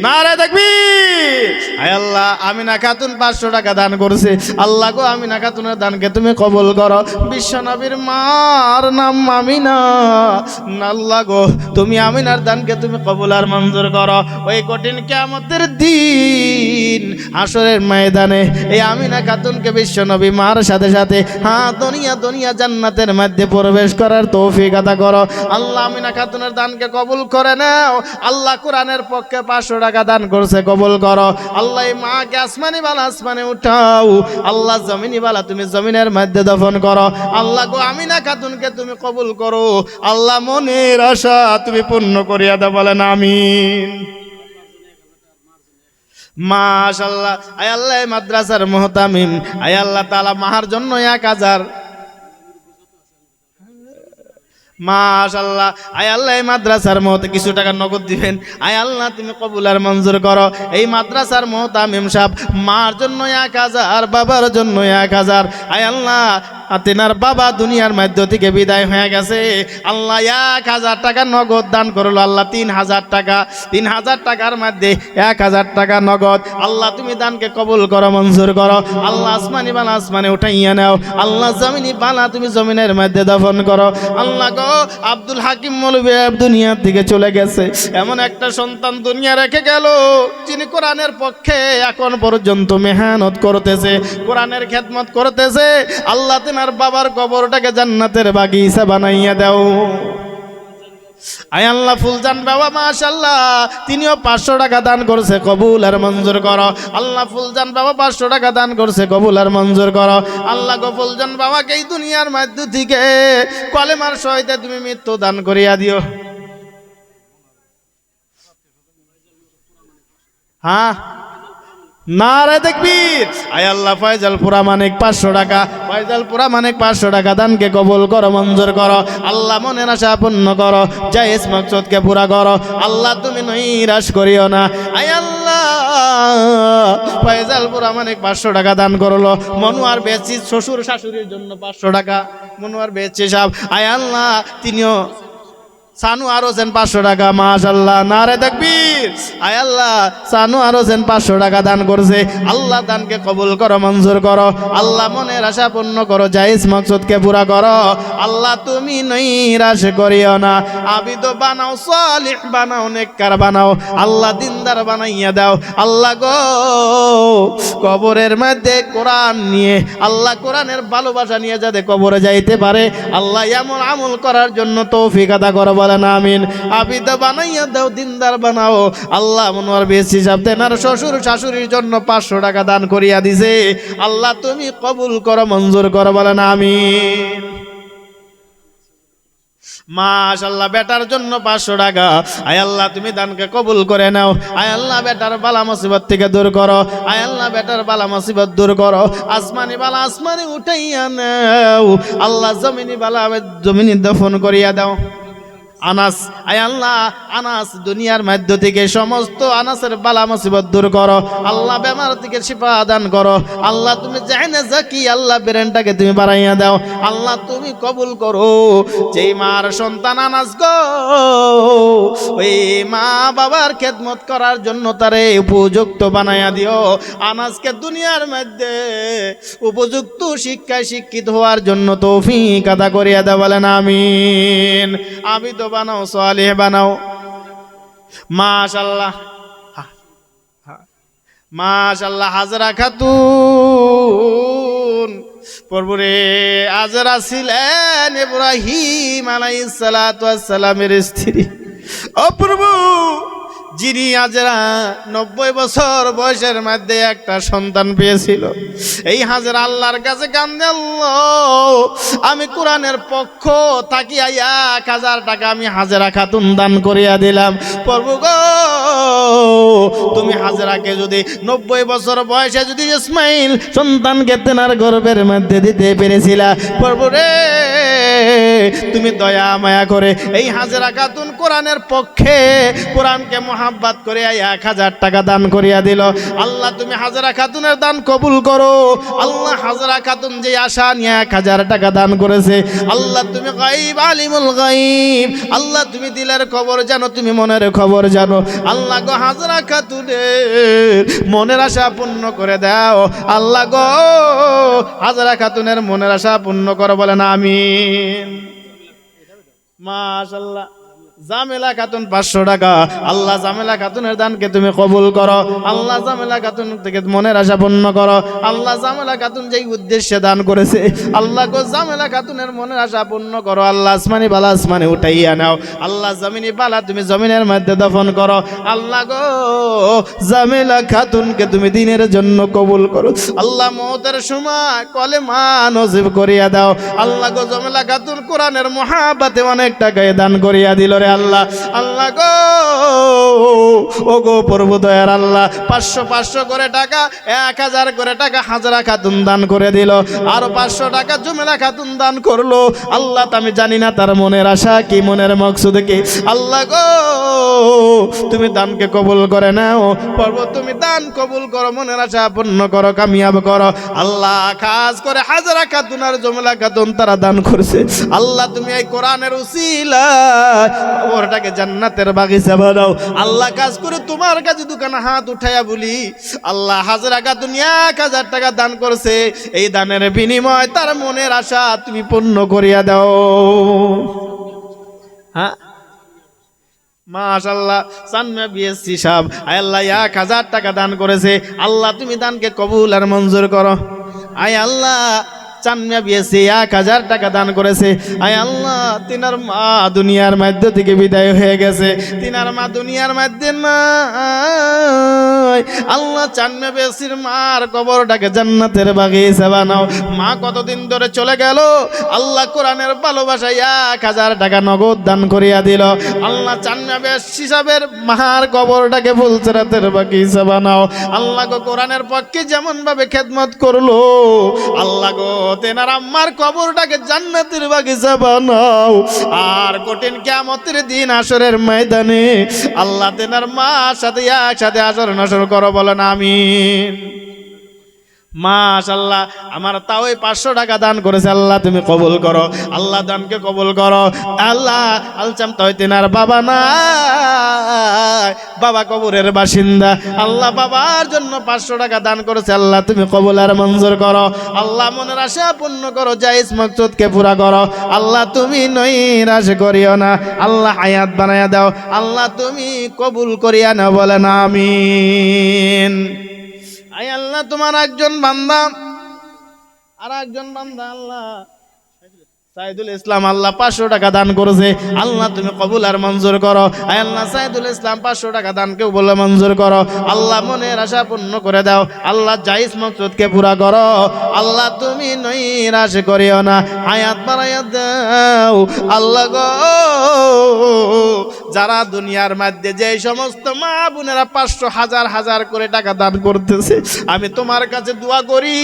নারে তাকবীর। আয় আল্লাহ আমিনা খাতুন 500 টাকা দান করেছে। আল্লাহ গো আমিনা খাতুনের দানকে তুমি কবুল করো। বিশ্ব নবীর মার নাম আমিনা। আল্লাহ গো তুমি আমিনার দানকে তুমি কবুল আর মঞ্জুর করো। ওই কঠিন কিয়ামতের দিন হাসরের ময়দানে এই আমিনা খাতুনকে বিশ্ব নবী মার সাথে সাথে দুনিয়া জান্নাতের মধ্যে প্রবেশ করার তৌফিক আতা করো। আল্লাহ আমিনা খাতুনের দানকে কবুল করে নাও। আল্লাহ কোরআনের পক্ষে 500 টাকা দান করছে, কবুল করো। আল্লাহ এই মাকে আসমানি বালা আসমানে উঠাও। আল্লাহ জমিনি বালা তুমি জমিনের মধ্যে দফন করো। আল্লাহ গো আমিনা খাতুনকে তুমি কবুল করো। আল্লাহ মনের আশা তুমি পূর্ণ করিয়া দাও, বলেন আমিন। মাশাআল্লাহ। আয় আল্লাহ মাদ্রাসার মুহতামিম, আয় আল্লাহ তাআলা মাহার জন্য 1000, মাশাআল্লাহ। আয় আল্লাহ এই মাদ্রাসার মহতে কিছু টাকা নগদ দিবেন। আয় আল্লাহ তুমি কবুল আর মঞ্জুর করো। এই মাদ্রাসার মুহতামিম সাহেব মার জন্য 1000, বাবার জন্য 1000। আয় আল্লাহ তিনার বাবা দুনিয়ার মধ্য থেকে বিদায় হয়ে গেছে। আল্লাহ 1000 টাকা নগদ দান করলো। আল্লাহ 3000 টাকা, 3000 টাকার মধ্যে 1000 টাকা নগদ। আল্লাহ তুমি দানকে কবুল করো, মঞ্জুর করো। আল্লাহ আসমানি বালা আসমানে উঠাইয়া নাও। আল্লাহ জমিনি বালা তুমি জমিনের মধ্যে দফন করো। আল্লাহ গো আব্দুল হাকিম মৌলভী দুনিয়া থেকে চলে গেছে। এমন একটা সন্তান দুনিয়া রেখে গেল যিনি কোরআনের পক্ষে এখন পর্যন্ত মেহনত করতেছে, কোরআনের খেদমত করতেছে। আল্লাহ তোমার বাবার কবরটাকে জান্নাতের বাগিচা বানাইয়া দাও। আয় আল্লাহ ফুলজান বাবা মাশাআল্লাহ তিনিও 500 টাকা দান করছে, কবুল আর মঞ্জুর করো। আল্লাহ ফুলজান বাবা 500 টাকা দান করছে, কবুল আর মঞ্জুর করো। আল্লাহ গো ফুলজান বাবাকে এই দুনিয়ার মধ্য থেকে কলেমার সহিত তুমি মৃত্যু দান করিয়া দিও। হ্যাঁ, নারে তাকবীর। আয় আল্লাহ ফয়জাল পুরা মানিক 500 টাকা, ফয়জাল পুরা মানিক 500 টাকা দানকে কবুল করো, মঞ্জুর করো। আল্লাহ মনের আশা পূর্ণ করো, জায়েজ মাকসুদকে পুরা করো। আল্লাহ তুমি নৈরাশ করিও না। আয় আল্লাহ ফয়জাল পুরা মানিক 500 টাকা দান করলো। মনোয়ার বেচি শ্বশুর শাশুড়ির জন্য 500 টাকা, মনোয়ার বেচি সাহেব। আয় আল্লাহ তিনিও সানু আরো সেন 500 টাকা, মাশাআল্লাহ, নারে তাকবীর। আয় আল্লাহ, সানু আরো সেন 500 টাকা দান করছে। আল্লাহ দানকে কবুল করো, মঞ্জুর করো। আল্লাহ মনের আশা পূর্ণ করো, জায়েজ মাকসুদকে পুরা করো। আল্লাহ তুমি নৈরাশ করিও না। আবিদ বানাও, সালিহ বানাও, নেককার বানাও। আল্লাহ দিনদার বানাইয়া দাও। আল্লাহ গো, কবরের মধ্যে কোরআন নিয়ে, আল্লাহ কোরআনের ভালোবাসা নিয়ে যাতে কবরে যাইতে পারে, আল্লাহ এমন আমল করার জন্য তৌফিক আদা করো, বলেন আমিন। আবিদ বানাইয়া দাও, দিনদার বানাও। আল্লাহ মনোয়ার বেশ হিসাব দেন, আর শ্বশুর শাশুড়ির জন্য 500 টাকা দান করিয়া দিছে। আল্লাহ তুমি কবুল করো, মঞ্জুর করো, বলেন আমিন। মাশাআল্লাহ, বেটার জন্য 500 টাকা। আয় আল্লাহ তুমি দানকে কবুল করে নাও। আয় আল্লাহ বেটার বালা মুসিবত থেকে দূর করো। আয় আল্লাহ বেটার বালা মুসিবত দূর করো। আসমানি বালা আসমানি উঠাইয়া নাও। আল্লাহ জমিনি বালা জমিনি দফন করিয়া দাও। আনাস, আয় আল্লাহ আনাস দুনিয়ার মধ্য থেকে সমস্ত আনাসের বালা মুসিবত দূর করো। আল্লাহ বেমার থেকে শিফা দান করো। আল্লাহ তুমি জানে জাকি, আল্লাহ ব্রেনটাকে তুমি বাড়াইয়া দাও। আল্লাহ তুমি কবুল করো। যেই মার সন্তান আনাস গো, ওই মা বাবার খেদমত করার জন্য তারে উপযুক্ত বানাইয়া দিও। আনাসকে দুনিয়ার মধ্যে উপযুক্ত শিক্ষায় শিক্ষিত হওয়ার জন্য তৌফিক আদা করিয়া দাও, বলেন আমিন। আমি তো বানাও, সালেহ বানাও। মাশাআল্লাহ, মাশাআল্লাহ। হাজরা খাতুন পরপুরে হাজরা ছিলেন ইব্রাহিম আলাইহিস সালাতু ওয়াস সালামের স্ত্রী। ও প্রভু, যিনি হাজরা 90 বছর বয়সের মধ্যে একটা সন্তান পেয়েছিল, এই হাজরা আল্লাহর কাছে কান্দে, আল্লাহ আমি কোরআনের পক্ষ থাকি 1000 টাকা আমি হাজরা খাতুন দান করিয়া দিলাম। প্রভু গো, তুমি হাজরাকে যদি 90 বছর বয়সে যদি ইসমাইল সন্তানকে তেনার গর্ভের মধ্যে দিতে পেরেছিলা, প্রভু রে তুমি দয়া মায়া করে এই হাজরা খাতুন কোরআনের পক্ষে, কোরআনকে মহাব্বত করে 1000 টাকা দান করিয়া দিল। আল্লাহ তুমি হাজরা খাতুনের দান কবুল করো। আল্লাহ হাজরা খাতুন যে আশা নিয়ে 1000 টাকা দান করেছে, আল্লাহ তুমি গায়ব, আলিমুল গায়ব। আল্লাহ তুমি দিলের খবর জানো, তুমি মনের খবর জানো। আল্লাহ গো, হাজরা খাতুনের মনের আশা পূর্ণ করে দাও। আল্লাহ গো, হাজরা খাতুনের মনের আশা পূর্ণ করো, বলেন আমিন। মাশাআল্লাহ। জামেলা খাতুন 500 টাকা। আল্লাহ জামেলা খাতুনের দানকে তুমি কবুল করো। আল্লাহ জামেলা খাতুন থেকে মনের আশা পূর্ণ করো। আল্লাহ জামেলা খাতুন যেই উদ্দেশ্যে দান করেছে, আল্লাহ গো জামেলা খাতুনের মনের আশা পূর্ণ করো। আল্লাহ আসমানি বালা আসমানে উঠাইয়া নাও। আল্লাহ জমিনি বালা তুমি জমিনের মধ্যে দফন করো। আল্লাহ গো, জামেলা খাতুনকে তুমি দিনের জন্য কবুল করো। আল্লাহ মওতের সময় কলেমা নসিব করিয়া দাও। আল্লাহ গো, জামেলা খাতুন কোরআনের মহাব্বতে অনেক টাকায় দান করিয়া দিল রে আল্লাহ। আল্লাহ গো, ও গো প্রভু দয়ার আল্লাহ, 500 করে টাকা, 1000 করে টাকা হাজরা খাতুন দান করে দিল। আর 500 টাকা জুমেলা খাতুন দান করলো। আল্লাহ আমি জানি না তার মনের আশা কি, মনের মকসুদ কি। আল্লাহ গো, তুমি দানকে কবুল করে নাও। প্রভু তুমি দান কবুল করো, মনের আশা পূর্ণ করো, কামিয়াব করো। আল্লাহ খাস করে হাজরা খাতুন আর জুমেলা খাতুন তারা দান করছে। আল্লাহ তুমি এই কোরআনের উসিলা ওরটাকে জান্নাতের বাগিচা বানাও। আল্লাহ কাজ করে তোমার কাছে দোকানে হাত উঠাইয়া বলি, আল্লাহ হাজরা খাতুন 1000 টাকা দান করছে, এই দানের বিনিময় তার মনের আশা তুমি পূর্ণ করিয়া দাও। হ্যাঁ, মাশাআল্লাহ। সানমা বিএসসি সাহেব আল্লাহ 1000 টাকা দান করেছে। আল্লাহ তুমি দানকে কবুল আর মঞ্জুর করো। আয় আল্লাহ, চানমিয়া বিয়েছে 1000 টাকা দান করেছে। আয় আল্লাহ, তিনার মা দুনিয়ার মধ্য থেকে বিদায় হয়ে গেছে, তিনার মা দুনিয়ার মধ্যে নাই। আল্লাহ চানমিয়া বিয়েছির মার কবরটাকে জান্নাতের বাগিচা বানাও। মা কতদিন ধরে চলে গেল, আল্লাহ কোরআনের ভালোবাসায় 1000 টাকা নগদ দান করিয়া দিল। আল্লাহ চানমিয়া বিয়েছি সাহেবের মার কবরটাকে ফুলচরাতের বাগিচা বানাও। আল্লাহ গো, কোরআনের পক্ষে যেমন ভাবে খেদমত করলো, আল্লাহ গো তেনার আম্মার কবরটাকে জান্নাতের বাগিচা বানাও। আর কঠিন কিয়ামতের দিন হাসরের ময়দানে আল্লাহ তেনার মার সাথে একসাথে হাসর নাসর করো, বলেন আমিন। মাশাআল্লাহ, আমার তাও ওই 500 টাকা দান করেছে, আল্লাহ তুমি কবুল করো, আল্লাহ দানকে কবুল করো। আল্লাহ আলচাম তাও তিনার বাবা নাই, বাবা কবরের বাসিন্দা, আল্লাহ বাবার জন্য 500 টাকা দান করেছে, আল্লাহ তুমি কবুল আর মঞ্জুর করো। আল্লাহ মনের আশা পূর্ণ করো, জায়েজ মাকসুদকে পুরা করো। আল্লাহ তুমি নৈরাশ করিও না, আল্লাহ হায়াত বানায়া দাও, আল্লাহ তুমি কবুল করিয়া নাও, বলেন আমিন। আয় আল্লাহ, তোমার একজন বান্দা আর একজন বান্দা আল্লাহ সাইদুল ইসলাম, আল্লাহ 500 টাকা দান করেছে, আল্লাহ তুমি কবুল আর মঞ্জুর করো। আয় আল্লাহ, সাইদুল ইসলাম 500 টাকা দানকেও বলে মঞ্জুর করো, আল্লাহ মনের আশা পূর্ণ করে দাও, আল্লাহ জায়েজ মাকসুদকে পুরা করো, আল্লাহ তুমি নৈরাশ করিও না, হায়াত বাড়াইয়া দাও। আল্লাহ গো, যারা দুনিয়ার মধ্যে যে সমস্ত মা বোনেরা 500 হাজার হাজার করে টাকা দান করতেছে, আমি তোমার কাছে দোয়া করি,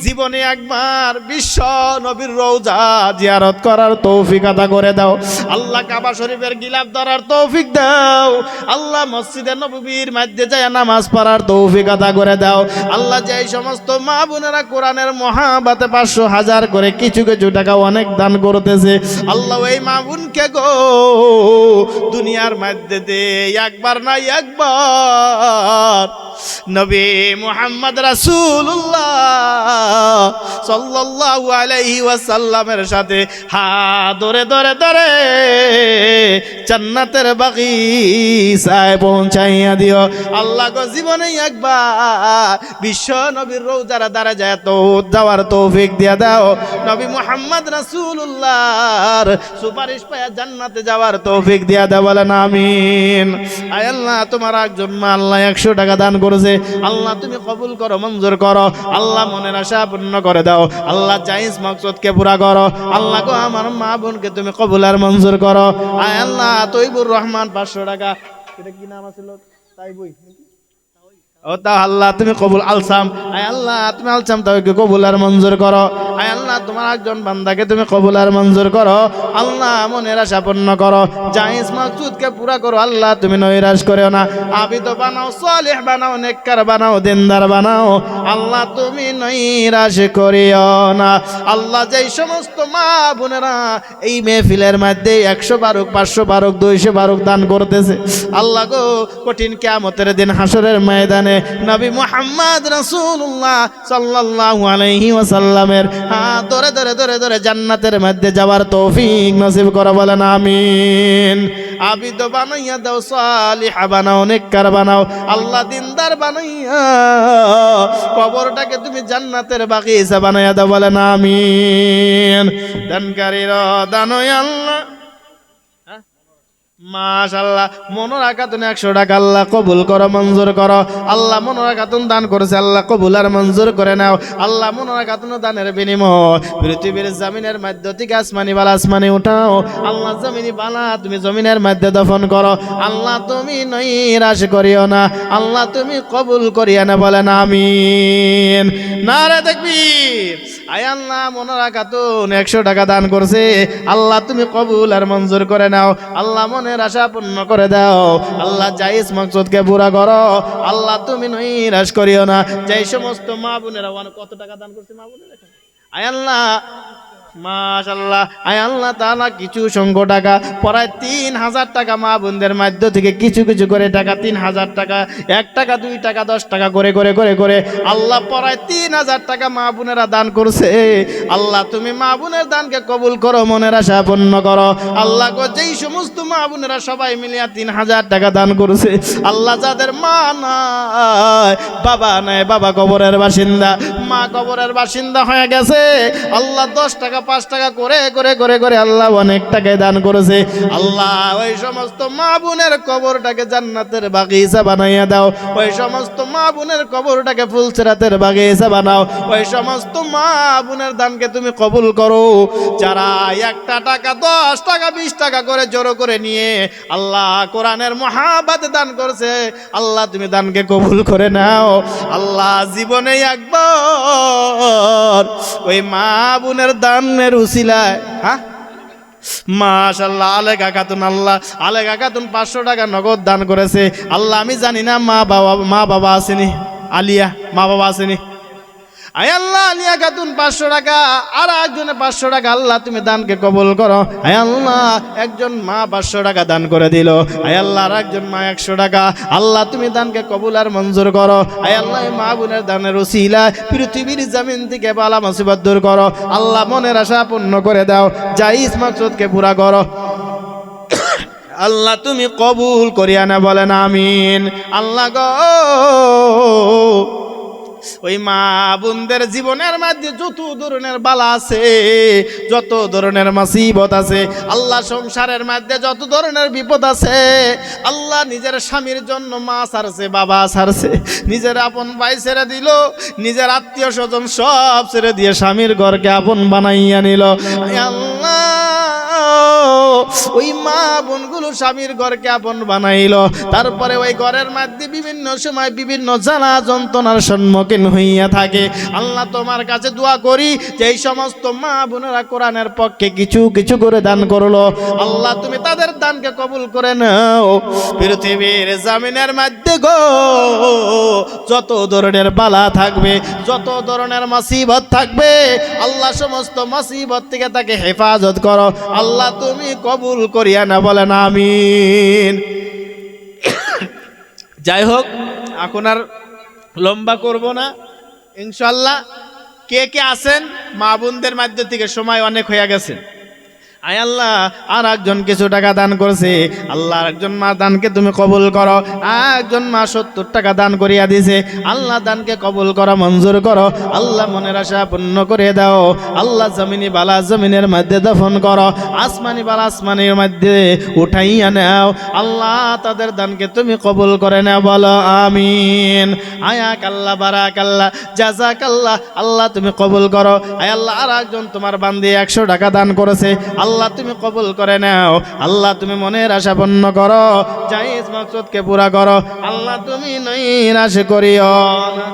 জীবনে একবার বিশ্ব নবীর রওজা জিয়ারত করার তৌফিক আতা করে দাও। আল্লাহ কাবা শরীফের গিলাফ ধরার তৌফিক দাও, আল্লাহ মসজিদে নববীর মধ্যে যায় নামাজ পড়ার তৌফিক আতা করে দাও। আল্লাহ যে সমস্ত মা বোনেরা কোরআনের মহাব্বতে 500 হাজার করে কিছু কিছু টাকা অনেক দান করতেছে, আল্লাহ ওই মা বোনকে গো দুনিয়ার মধ্যে দে একবার না একবার নবী মুহাম্মদ রাসূলুল্লাহ সাল্লাল্লাহু আলাইহি ওয়াসাল্লামের সাথে হাত ধরে ধরে ধরে জান্নাতের বাগিচায় পৌঁছাইয়া দিও। আল্লাহ গো, জীবনে একবার বিশ্ব নবীর রওজার দ্বারা যায় তো যাওয়ার তৌফিক দিয়া দাও, নবী মুহাম্মদ রাসূলুল্লাহর সুপারিশ পায়া জান্নাতে যাওয়ার তৌফিক দিয়া দাও, বলেন আমিন। আয় আল্লাহ, তোমার একজন মা আল্লাহ 100 টাকা দান করেছে, আল্লাহ তুমি কবুল করো, মঞ্জুর করো, আল্লাহ মনের আশা পূর্ণ করে দাও, আল্লাহ জায়েজ মাকসুদকে পুরা করো। আল্লাহ গো, আমার মা বোনকে তুমি কবুল আর মঞ্জুর করো। আয় আল্লাহ, তৈবুর রহমান 500 টাকা, এটা কি নাম আছিল? তাই বই ও তা আল্লাহ তুমি কবুল। আলসাম, আয় আল্লাহ তুমি আলসাম তাকে কবুল আর মঞ্জুর করো। আয় আল্লাহ, তোমার একজন বান্দাকে তুমি কবুল আর মঞ্জুর করো, আল্লাহ মনের আশা পূর্ণ করো, জায়েজ মাকসুদকে পুরা করো, আল্লাহ তুমি নৈরাশ করিও না। আবিদ বানাও, সালেহ বানাও, নেককার বানাও, দিনদার বানাও, আল্লাহ তুমি নৈরাশ করিও না। আল্লাহ যেই সমস্ত মা বোনেরা এই মেহফিলের মধ্যে 100 বারুক, 500 বারুক, 200 বারুক দান করতেছে, আল্লাহ গো, কঠিন কিয়ামতের দিন হাসরের ময়দানে নবী মুহাম্মদ রাসূলুল্লাহ সাল্লাল্লাহু আলাইহি ওয়াসাল্লামের হাত ধরে ধরে ধরে ধরে জান্নাতের মধ্যে যাওয়ার তৌফিক নসিব করো, বলেন আমিন। আবিদ বানাইয়া দাও, সালিহ বানাও, নেককার বানাও, আল্লাহ দিনদার বানাইয়া কবরটাকে তুমি জান্নাতের বাগিচা বানাইয়া দাও, বলেন আমিন। দানকারীর দান আল্লাহ, মাশাআল্লাহ, মনোরা খাতুন 100 টাকা আল্লাহ কবুল করো, মঞ্জুর করো। আল্লাহ মনোরা খাতুন দান করেছে, আল্লাহ কবুল আর মঞ্জুর করে নাও। আল্লাহ মনোরা খাতুন দানের বিনিময় পৃথিবীর জমিনের মধ্য থেকে আসমানি বালা আসমানি উঠাও, আল্লাহ জমিনি বালা তুমি জমিনের মধ্যে দফন করো, আল্লাহ তুমি নৈরাশ করিও না, আল্লাহ তুমি কবুল করিয়া না, বলেন আমিন। নারে তাকবীর। আয় আল্লাহ, মনোরা খাতুন 100 টাকা দান করছে, আল্লাহ তুমি কবুল আর মঞ্জুর করে নাও, আল্লাহ মনের আশা পূর্ণ করে দাও, আল্লাহ জায়েজ মাকসুদকে পুরা করো, আল্লাহ তুমি নৈরাশ করিও না। যেই সমস্ত মা বোনেরা কত টাকা দান করছে মা বোনেরা, আয় আল্লাহ মাশাআল্লাহ, আয় আল্লাহ তাআলা কিছু সংখ্য টাকা প্রায় 3000 টাকা মা বোনদের মধ্য থেকে কিছু কিছু করে টাকা 3000 টাকা, 1 টাকা 2 টাকা 10 টাকা করে করে করে করে আল্লাহ প্রায় 3000 টাকা মা বোনেরা দান করছে। আল্লাহ তুমি মা বোনের দানকে কবুল করো, মনের আশা পূর্ণ করো। আল্লাহ গো, যেই সমস্ত মা বোনেরা সবাই মিলিয়া 3000 টাকা দান করছে, আল্লাহ যাদের মা নাই, বাবা নাই, বাবা কবরের বাসিন্দা, মা কবরের বাসিন্দা হয়ে গেছে, আল্লাহ 10 টাকা 5 টাকা করে করে করে করে আল্লাহ অনেক টাকায় দান করেছে, আল্লাহ ওই সমস্ত মা বোনের কবরটাকে জান্নাতের বাগিচা বানাইয়া দাও, ওই সমস্ত মা বোনের কবরটাকে ফুলসেরাতের বাগিচা বানাও, ওই সমস্ত মা বোনের দানকে তুমি কবুল করো। যারা 1 টাকা 10 টাকা 20 টাকা করে জড়ো করে নিয়ে আল্লাহ কোরআনের মহাব্বতে দান করছে, আল্লাহ তুমি দানকে কবুল করে নাও। আল্লাহ জীবনে একবার ওই মা বোনের দানের উসিলায়, হ্যাঁ মাশাআল্লাহ, আলেখা খাতুন, আল্লাহ আলেখা খাতুন 500 টাকা নগদ দান করেছে। আল্লাহ আমি জানি না মা বাবা আসেনি, আলিয়া মা বাবা আসেনি, আয় আল্লাহ আলিয়া খাতুন 500 টাকা, আর একজনে 500 টাকা, আল্লাহ তুমি দানকে কবুল করো। আয় আল্লাহ একজন মা 500 টাকা দান করে দিল, আয় আল্লাহ আর একজন মা 100 টাকা, আল্লাহ তুমি দানকে কবুল আর মঞ্জুর করো। আয় আল্লাহ এই মা বোনের দানের উসিলা পৃথিবীর জমিন থেকে বালা মুসিবত দূর করো, আল্লাহ মনের আশা পূর্ণ করে দাও, জায়েজ মাকসুদকে পুরা করো, আল্লাহ তুমি কবুল করিয়া না, বলেন আমিন। আল্লাহ গো ওই মা বোনদের জীবনের মধ্যে যত ধরনের বালা আছে, যত ধরনের মুসিবত আছে, আল্লাহ সংসারের মধ্যে যত ধরনের বিপদ আছে, আল্লাহ নিজের স্বামীর জন্য মা ছাড়ছে, বাবা ছাড়ছে, নিজের আপন ভাই ছেড়ে দিল, নিজের আত্মীয় স্বজন সব ছেড়ে দিয়ে স্বামীর ঘরকে আপন বানাইয়া নিল। আল্লাহ ওই মা বোনগুলো স্বামীর ঘরকে আপন বানাইল, তারপরে ওই ঘরের মধ্যে বিভিন্ন সময় বিভিন্ন জ্বালা যন্ত্রণার সম্মুখীন হইয়া থাকে। আল্লাহ তোমার কাছে দোয়া করি যে এই সমস্ত মা বোনেরা কোরআনের পক্ষে কিছু কিছু করে দান করলো, আল্লাহ তুমি তাদের দানকে কবুল করে নাও। পৃথিবীর জমিনের মধ্যে গো যত ধরনের বালা থাকবে, যত ধরনের মুসিবত থাকবে, আল্লাহ সমস্ত মুসিবত থেকে তাকে হেফাজত করো, আল্লাহ তুমি কবুল করিয়া না, বলেন আমিন। যাই হোক, এখন আর লম্বা করব না, ইনশাল্লাহ কে কে আছেন মা বোনদের মধ্য থেকে, সময় অনেক হয়ে গেছে। আয় আল্লাহ আর একজন কিছু টাকা দান করছে, আল্লাহ একজন মা দানকে তুমি কবুল করো, একজন মা 70 টাকা দান করিয়া দিছে, আল্লাহ দানকে কবুল করো, মঞ্জুর করো, আল্লাহ মনের আশা পূর্ণ করে দাও, আল্লাহ জমিনি বালা জমিনের মধ্যে দফন করো, আসমানি বালা আসমানের মধ্যে উঠাইয়া নাও, আল্লাহ তাদের দানকে তুমি কবুল করে নাও, বলো আমিন। আয়াক আল্লাহ বারাক আল্লাহ জাজাক আল্লাহ, আল্লাহ তুমি কবুল করো। আয় আল্লাহ আর একজন তোমার বান্দি 100 টাকা দান করেছে, আল্লাহ তুমি কবুল করে নাও, আল্লাহ তুমি মনের আশা পূর্ণ করো, জায়েজ মাকসুদকে পুরা করো, আল্লাহ তুমি নৈরাশ করিও না।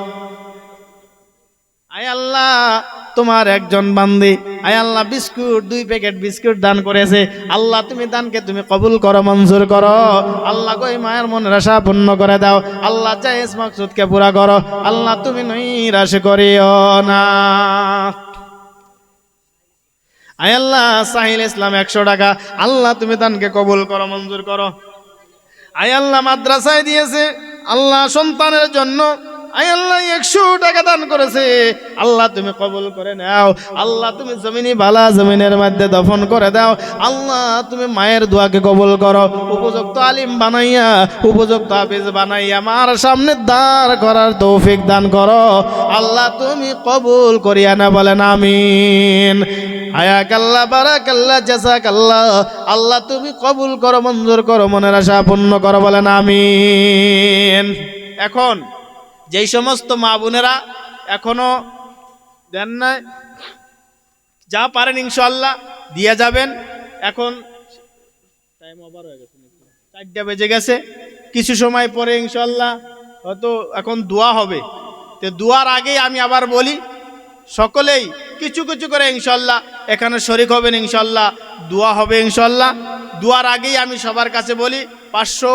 আয় আল্লাহ তোমার একজন বান্দি আয় আল্লাহ বিস্কুট 2 প্যাকেট বিস্কুট দান করেছে, আল্লাহ তুমি দানকে তুমি কবুল করো, মঞ্জুর করো, আল্লাহ গো এই মায়ের মনের আশা পূর্ণ করে দাও, আল্লাহ জায়েজ মাকসুদকে পুরা করো, আল্লাহ তুমি নৈরাশ করিও না। আয় আল্লাহ সাহিল ইসলাম 100 টাকা, আল্লাহ তুমি দানকে কবুল করো, মঞ্জুর করো। আয় আল্লাহ মাদ্রাসায় দিয়েছে, আল্লাহ সন্তানের জন্য, আয় আল্লাহ 100 টাকা দান করেছে, আল্লাহ তুমি কবুল করে নাও, আল্লাহ তুমি জমিনি বালা জমিনের মধ্যে দফন করে দাও, আল্লাহ তুমি মায়ের দোয়াকে কবুল করো, উপযুক্ত আলিম বানাইয়া, উপযুক্ত হাফেজ বানাইয়া মার সামনে দাঁড় করার তৌফিক দান করো, আল্লাহ তুমি কবুল করিয়া না, বলেন আমিন। হায়াক আল্লাহ বারাক আল্লাহ জাযাক আল্লাহ, আল্লাহ তুমি কবুল করো, মঞ্জুর করো, মনের আশা পূর্ণ করো, বলেন আমিন। এখন যেই সমস্ত মা বোনেরা এখনো দেন নাই, যা পারেন ইনশাআল্লাহ দিয়ে যাবেন। এখন টাইম ওভার হয়ে গেছে, 4টা বেজে গেছে, কিছু সময় পরে ইনশাআল্লাহ হয়তো এখন দোয়া হবে, তো দোয়ার আগেই আমি আবার বলি সকলেই কিছু কিছু করে ইনশাআল্লাহ এখানে শরীক হবেন, ইনশাআল্লাহ দোয়া হবে, ইনশাআল্লাহ দোয়ার আগেই আমি সবার কাছে বলি 500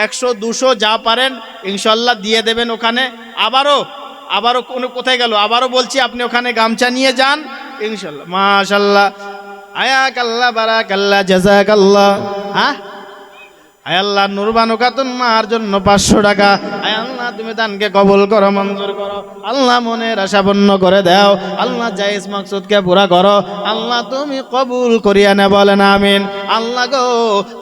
100 200 যা পারেন ইনশাআল্লাহ দিয়ে দেবেন ওখানে। আবারও কোথায় গেল, আবারও বলছি আপনি ওখানে গামছা নিয়ে যান ইনশাআল্লাহ। মাশাআল্লাহ, হায়াক আল্লাহ বারাক আল্লাহ জাযাক আল্লাহ। হ্যাঁ আয় আল্লাহ নুরবানু খাতুন মার জন্য 500 টাকা, আয় আল্লাহ তুমি দানকে কবুল করো, মঞ্জুর করো, আল্লাহ মনের আশা পূর্ণ করে দাও, আল্লাহ জায়েজ মাকসুদকে পুরা করো, আল্লাহ তুমি কবুল করিয়া নে, বলেন আমিন। আল্লাহ গো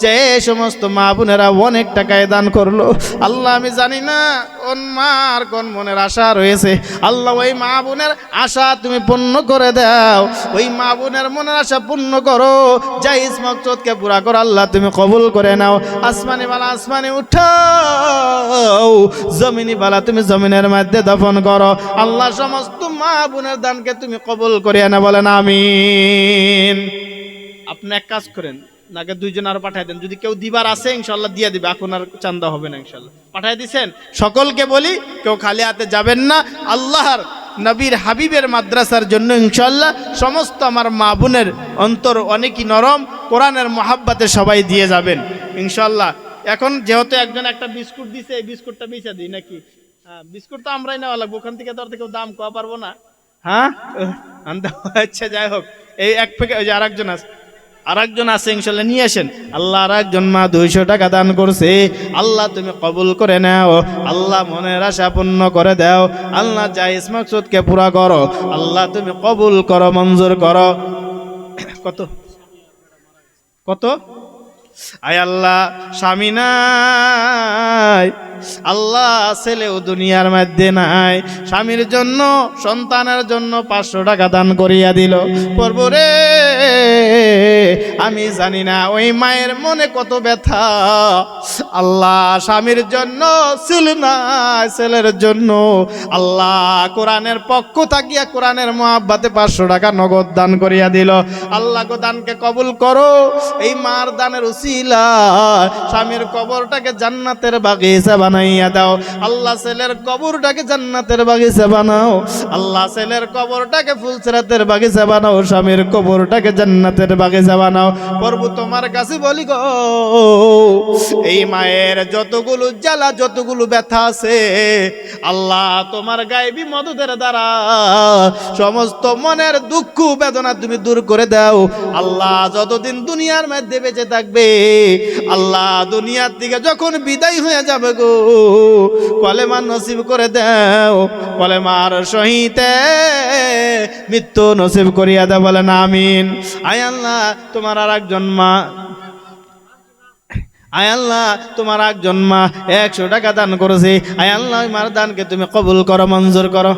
যে সমস্ত মা বোনেরা অনেক টাকায় দান করলো, আল্লাহ আমি জানি না কোন মার কোন মনের আশা রয়েছে, আল্লাহ ওই মা বোনের আশা তুমি পূর্ণ করে দাও, ওই মা বোনের মনের আশা পূর্ণ করো, জায়েজ মাকসুদকে পুরা করো, আল্লাহ তুমি কবুল করে নাও। আসমানি বালা আসমানে উঠাও, জমিনি বালা তুমি জমিনের মধ্যে দফন করো, আল্লাহ সমস্ত মা বোনের দানকে তুমি কবুল করিয়া না, বলেন আমিন। আপনি এক কাজ করেন, নাকি 2 জন আর পাঠাই দেন, যদি কেউ দিবার আছে ইনশাআল্লাহ দিয়ে দিবে, এখন আর চান্দা হবে না ইনশাআল্লাহ। পাঠাই দিছেন, সকলকে বলি কেউ খালি হাতে যাবেন না, আল্লাহর নবীর হাবিবের মাদ্রাসার জন্য ইনশাআল্লাহ সমস্ত আমার মা বোনের অন্তর অনেকই নরম, কোরআনের মহাব্বতে সবাই দিয়ে যাবেন ইনশাআল্লাহ। এখন যেহেতু একজন একটা বিস্কুট দিছে, এই বিস্কুটটা বেচা দিই নাকি? হ্যাঁ বিস্কুট তো আমরাই নেওয়া লাগবো, ওখান থেকে তো আর কেউ দাম কোয়া পারবো না, হ্যাঁ আনতে, আচ্ছা যাই হোক, এই এক প্যাকেট, ওই যে আরেকজন আছে ইনশাল্লাহ নিয়ে আসেন। আল্লাহ আরেকজন মা 200 টাকা দান করছে, আল্লাহ তুমি কবুল করে নাও, আল্লাহ মনের আশা পূর্ণ করে দাও, আল্লাহ জায়েজ মাকসুদকে পুরা করো, আল্লাহ তুমি কবুল করো, মঞ্জুর করো। কত কত? আয় আল্লাহ, স্বামী নাই, আল্লাহ ছেলেও দুনিয়ার মধ্যে নাই, স্বামীর জন্য সন্তানের জন্য 500 টাকা দান করিয়া দিল। প্রভু রে, আমি জানি না ওই মায়ের মনে কত ব্যথা। আল্লাহ স্বামীর জন্য ছিল না, ছেলের জন্য আল্লাহ কোরআনের পক্ষ থাকিয়া কোরআনের মহাব্বাতে 500 টাকা নগদ দান করিয়া দিল। আল্লাহ গো, দানকে কবুল করো, এই মার দানের উসিলা স্বামীর কবরটাকে জান্নাতের বাগিচা বানাইয়া দাও। আল্লাহ ছেলের কবরটাকে জান্নাতের বাগিচা বানাও, আল্লাহ ছেলের কবরটাকে ফুলসরাতের বাগিচা বানাও, স্বামীর কবরটাকে জান্নাতের বাগিচা বানাও। প্রভু তোমার কাছে বলি গো, এই মায়ের যতগুলো জ্বালা যতগুলো ব্যথা আছে, আল্লাহ তোমার গায়েবী মদদের দ্বারা সমস্ত মনের দুঃখ বেদনা তুমি দূর করে দাও। আল্লাহ যতদিন দুনিয়ার মধ্যে বেঁচে থাকবে, আল্লাহ দুনিয়ার থেকে যখন বিদায় হয়ে যাবে গো, কলেমা নসিব করে দাও, কলেমার সহিতে মৃত্যু নসিব করিয়া দাও, বলেন আমিন। আয় আল্লাহ, তোমার আর একজন মা, আয় আল্লাহ তোমার একজন মা 100 টাকা দান করেছে, আয় আল্লাহ ওই মার দানকে তুমি কবুল করো, মঞ্জুর করো।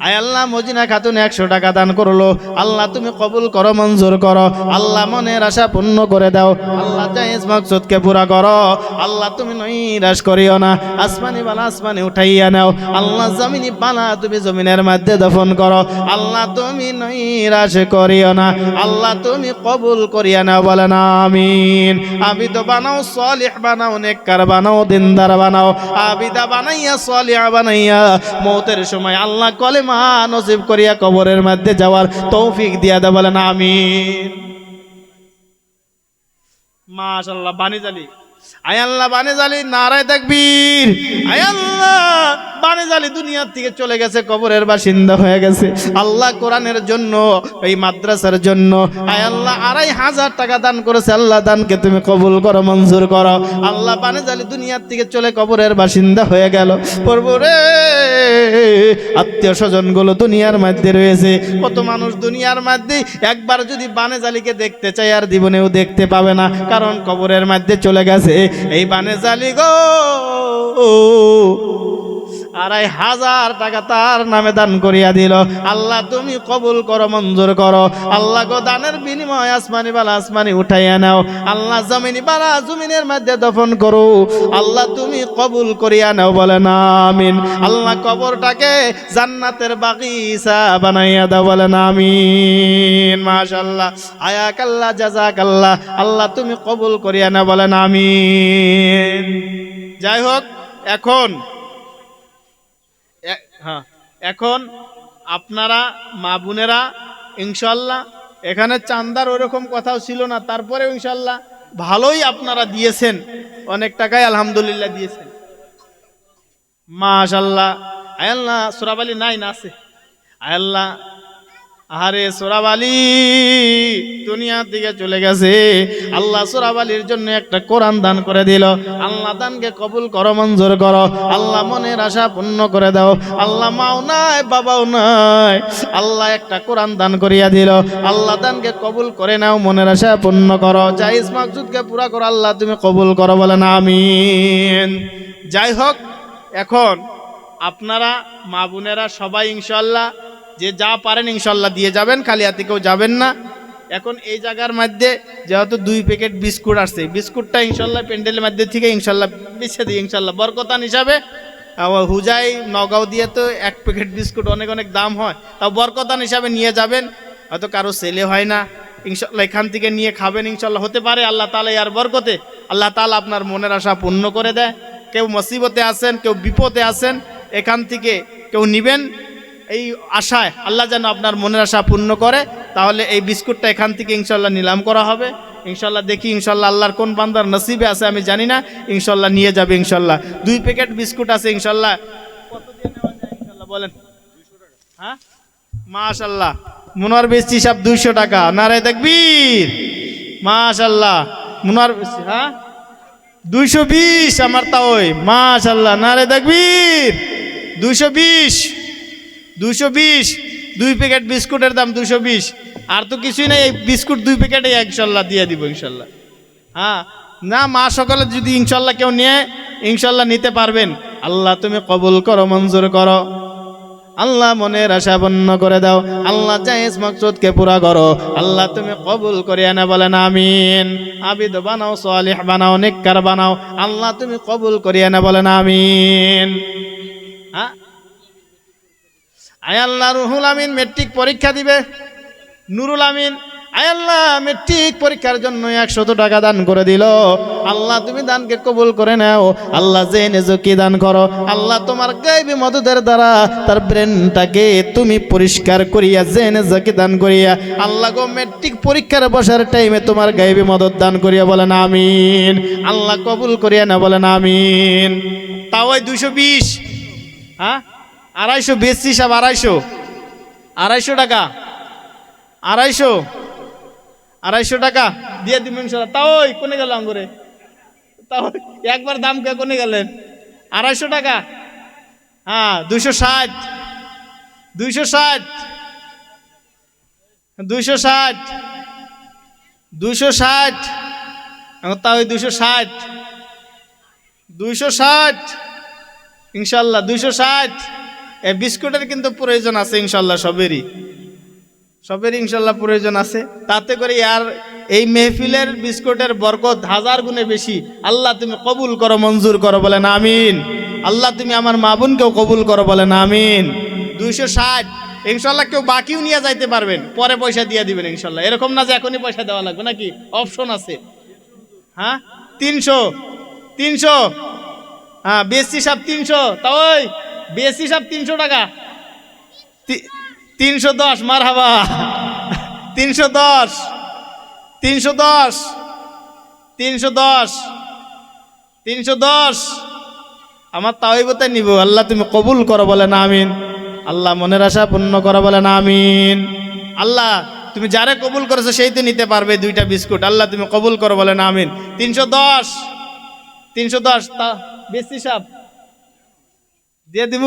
আয় আল্লাহ মজিনা খাতুন 100 টাকা দান করলো, আল্লাহ তুমি কবুল করো, মঞ্জুর করো, আল্লাহ মনের আশা পূর্ণ করে দাও, আল্লাহ জায়েজ মাকসুদকে পুরা করো, আল্লাহ তুমি নৈরাশ করিও না, আসমানি বালা আসমানি উঠাইয়া নাও, আল্লাহ জমিনি বালা তুমি জমিনের মধ্যে দফন করো, আল্লাহ তুমি নৈরাশ করিও না, আল্লাহ তুমি কবুল করিয়া নাও, বলেন আমিন। আবিদ বানাও, সালিহ বানাও, নেককার বানাও, দিনদার বানাও, আবিদা বানাইয়া সালিহ বানাইয়া মৌতের সময় আল্লাহ কলেমা নসিব করিয়া কবরের মধ্যে যাওয়ার তৌফিক দিয়া দে, বলেন আমিন। মাশাআল্লাহ, বানিজালি, আয় আল্লাহ বানিজালি, নারায়ে তাকবীর। আয় আল্লাহ বানিজালি দুনিয়ার থেকে চলে গেছে, কবরের বাসিন্দা হয়ে গেছে, আল্লাহ কোরআনের জন্য, এই মাদ্রাসার জন্য আয় আল্লাহ 2500 টাকা দান করেছে, আল্লাহ দানকে তুমি কবুল করো, মঞ্জুর করো। আল্লাহ বানিজালি দুনিয়ার থেকে চলে কবরের বাসিন্দা হয়ে গেল। প্রভু রে, আত্মীয় স্বজন গুলো দুনিয়ার মধ্যে রয়েছে, কত মানুষ দুনিয়ার মধ্যে একবার যদি বানিজালিকে দেখতে চায় আর জীবনেও দেখতে পাবে না, কারণ কবরের মধ্যে চলে গেছে। এই বানিজালি গো 2500 টাকা তার নামে দান করিয়া দিল, আল্লাহ তুমি কবুল করো, মঞ্জুর করো। আল্লাহ গো, দানের বিনিময় আসমানি বালা আসমানি উঠাইয়া নাও, আল্লাহ জমিনি বালা জমিনের মধ্যে দফন করো, আল্লাহ তুমি কবুল করিয়া নাও, বলেন আমিন। আল্লাহ কবরটাকে জান্নাতের বাগিচা বানাইয়া দাও, বলেন আমিন। মাশাআল্লাহ, আয়াকাল্লাহ, জাযাকাল্লাহ, আল্লাহ তুমি কবুল করিয়া নাও, বলেন আমিন। যাই হোক, এখন আপনারা মা বোনেরা ইনশাল্লাহ, এখানে চান্দার ওরকম কথাও ছিল না, তারপরে ইনশাল্লাহ ভালোই আপনারা দিয়েছেন, অনেক টাকাই আলহামদুলিল্লাহ দিয়েছেন, মাশাআল্লাহ। আল্লাহ সোরাবালি নাই না আছে, আল্লাহ আরে সোরাবালি দুনিয়া থেকে চলে গেছে, আল্লাহ সোরাবালির জন্য একটা কোরআন দান করে দিল, আল্লাহ দানকে কবুল করো, মঞ্জুর করো, আল্লাহ মনের আশা পূর্ণ করে দাও। আল্লাহ মাও নাই, বাবাও নাই, আল্লাহ একটা কোরআন দান করিয়া দিল, আল্লাহ দানকে কবুল করে নাও, মনের আশা পূর্ণ করো, জায়েজ মাকসুদকে পুরা করো, আল্লাহ তুমি কবুল করো, বলেন আমিন। যাই হোক, এখন আপনারা মা বোনেরা সবাই ইনশাল্লাহ যে যা পারেন ইনশাল্লাহ দিয়ে যাবেন, খালি হাতে কেউ যাবেন না। এখন এই জায়গার মধ্যে যেহেতু 2 প্যাকেট বিস্কুট আসছে, বিস্কুটটা ইনশাল্লাহ প্যান্ডেলের মধ্যে থেকে ইনশাল্লাহ বেছে দিই ইনশাল্লাহ বরকতান হিসাবে। হুজাই নগাঁও দিয়ে তো 1 প্যাকেট বিস্কুট অনেক অনেক দাম হয়, তাও বরকতান হিসাবে নিয়ে যাবেন, হয়তো কারো ছেলে হয় না, ইনশাল্লাহ এখান থেকে নিয়ে খাবেন, ইনশাল্লাহ হতে পারে আল্লাহ তাআলা আর বরকতে আল্লাহ তাআলা আপনার মনের আশা পূর্ণ করে দেয়। কেউ মুসিবতে আছেন, কেউ বিপদে আছেন, এখান থেকে কেউ নিবেন এই আশায়, আল্লাহ যেন আপনার মনের আশা পূর্ণ করে। তাহলে এই বিস্কুটটা এখান থেকে ইনশাল্লাহ নিলাম করা হবে, ইনশাল্লাহ দেখি ইনশাল্লাহ আল্লাহর কোন বান্দার নসিবে আছে আমি জানি না, ইনশাল্লাহ নিয়ে যাবে ইনশাল্লাহ। 2 প্যাকেট বিস্কুট আছে ইনশাল্লাহ। কত দিয়ে নেওয়া যায় ইনশাল্লাহ বলেন? হ্যাঁ মাশাল্লাহ মুনার বেশি সব 200 টাকা, নারে তাকবীর। মাশাল্লাহ মুনার বেশি, হ্যাঁ 220 আমার তাওই, মাশাল্লাহ নারে তাকবীর। 220 2 প্যাকেট বিস্কুটের দাম 220। আর তো কিছুই নাই, এই বিস্কুট 2 প্যাকেটে ইনশাল্লাহ দিয়ে দিব ইনশাল্লাহ। হ্যাঁ না মা সকালে যদি ইনশাল্লাহ কেউ নিয়ে ইনশাল্লাহ নিতে পারবেন। আল্লাহ তুমি কবুল করো, মঞ্জুর করো। আল্লাহ মনের আশা পূর্ণ করে দাও। আল্লাহ জায়েজ মাকসুদকে পুরা করো। আল্লাহ তুমি কবুল করিয়া না, বলেন আমিন। আবিদ বানাও, সালিহ বানাও, নেককার বানাও। আল্লাহ তুমি কবুল করিয়া না, বলেন আমিন। হ্যাঁ আয় আল্লাহ রুহুল আমিন মেট্রিক পরীক্ষা দিবে, নুরুল আমিন আয় আল্লাহ মেট্রিক পরীক্ষার জন্য 100 টাকা দান করে দিল। আল্লাহ তুমি দানকে কবুল করে নাও। আল্লাহ জেনে কি দান করো। আল্লাহ তোমার গায়বী মদদের দ্বারা তার ব্রেনটাকে তুমি পরিষ্কার করিয়া জেনে কি দান করিয়া আল্লাহ গো মেট্রিক পরীক্ষার বসার টাইমে তোমার গায়বী মদত দান করিয়া, বলেন আমিন। আল্লাহ কবুল করিয়া না, বলেন আমিন। তাও 220, হ্যাঁ 250 বেশি সব 250 টাকা, 250 টাকা দিয়ে দিবেন ইনশাআল্লাহ। তাও কোনে গেল আঙ্গুরে, তাও একবার দাম কে কোনে গেলেন? 250 টাকা, হ্যাঁ 260 260 তাও 260 ইনশাল্লাহ 260। এই বিস্কুটের কিন্তু প্রয়োজন আছে ইনশাল্লাহ, সবেরই ইনশাল্লাহ প্রয়োজন আছে। তাতে করে আর এই মেহফিলের বিস্কুটের বরকত 1000 গুণে বেশি। আল্লাহ তুমি কবুল করো, মঞ্জুর করো, বলেন আমিন। আল্লাহ তুমি আমার মা বোনকেও কবুল করো, বলেন আমিন। 260 ইনশাল্লাহ। কেউ বাকিও নিয়ে যাইতে পারবেন, পরে পয়সা দিয়ে দিবেন ইনশাল্লাহ। এরকম না যে এখনই পয়সা দেওয়া লাগবে, নাকি অপশন আছে। হ্যাঁ 300 হ্যাঁ বেশি সব 300। তাও বেশি সব 300 টাকা, 310 মারহাবা। 310 আমার তাওইবতে নিব। আল্লাহ তুমি কবুল করো, বলেন আমিন। আল্লাহ মনের আশা পূর্ণ করো, বলেন আমিন। আল্লাহ তুমি যারে কবুল করেছো সেই তো নিতে পারবে 2টা বিস্কুট। আল্লাহ তুমি কবুল করো, বলেন আমিন। 310 তা বেশি সাপ দিয়ে দিব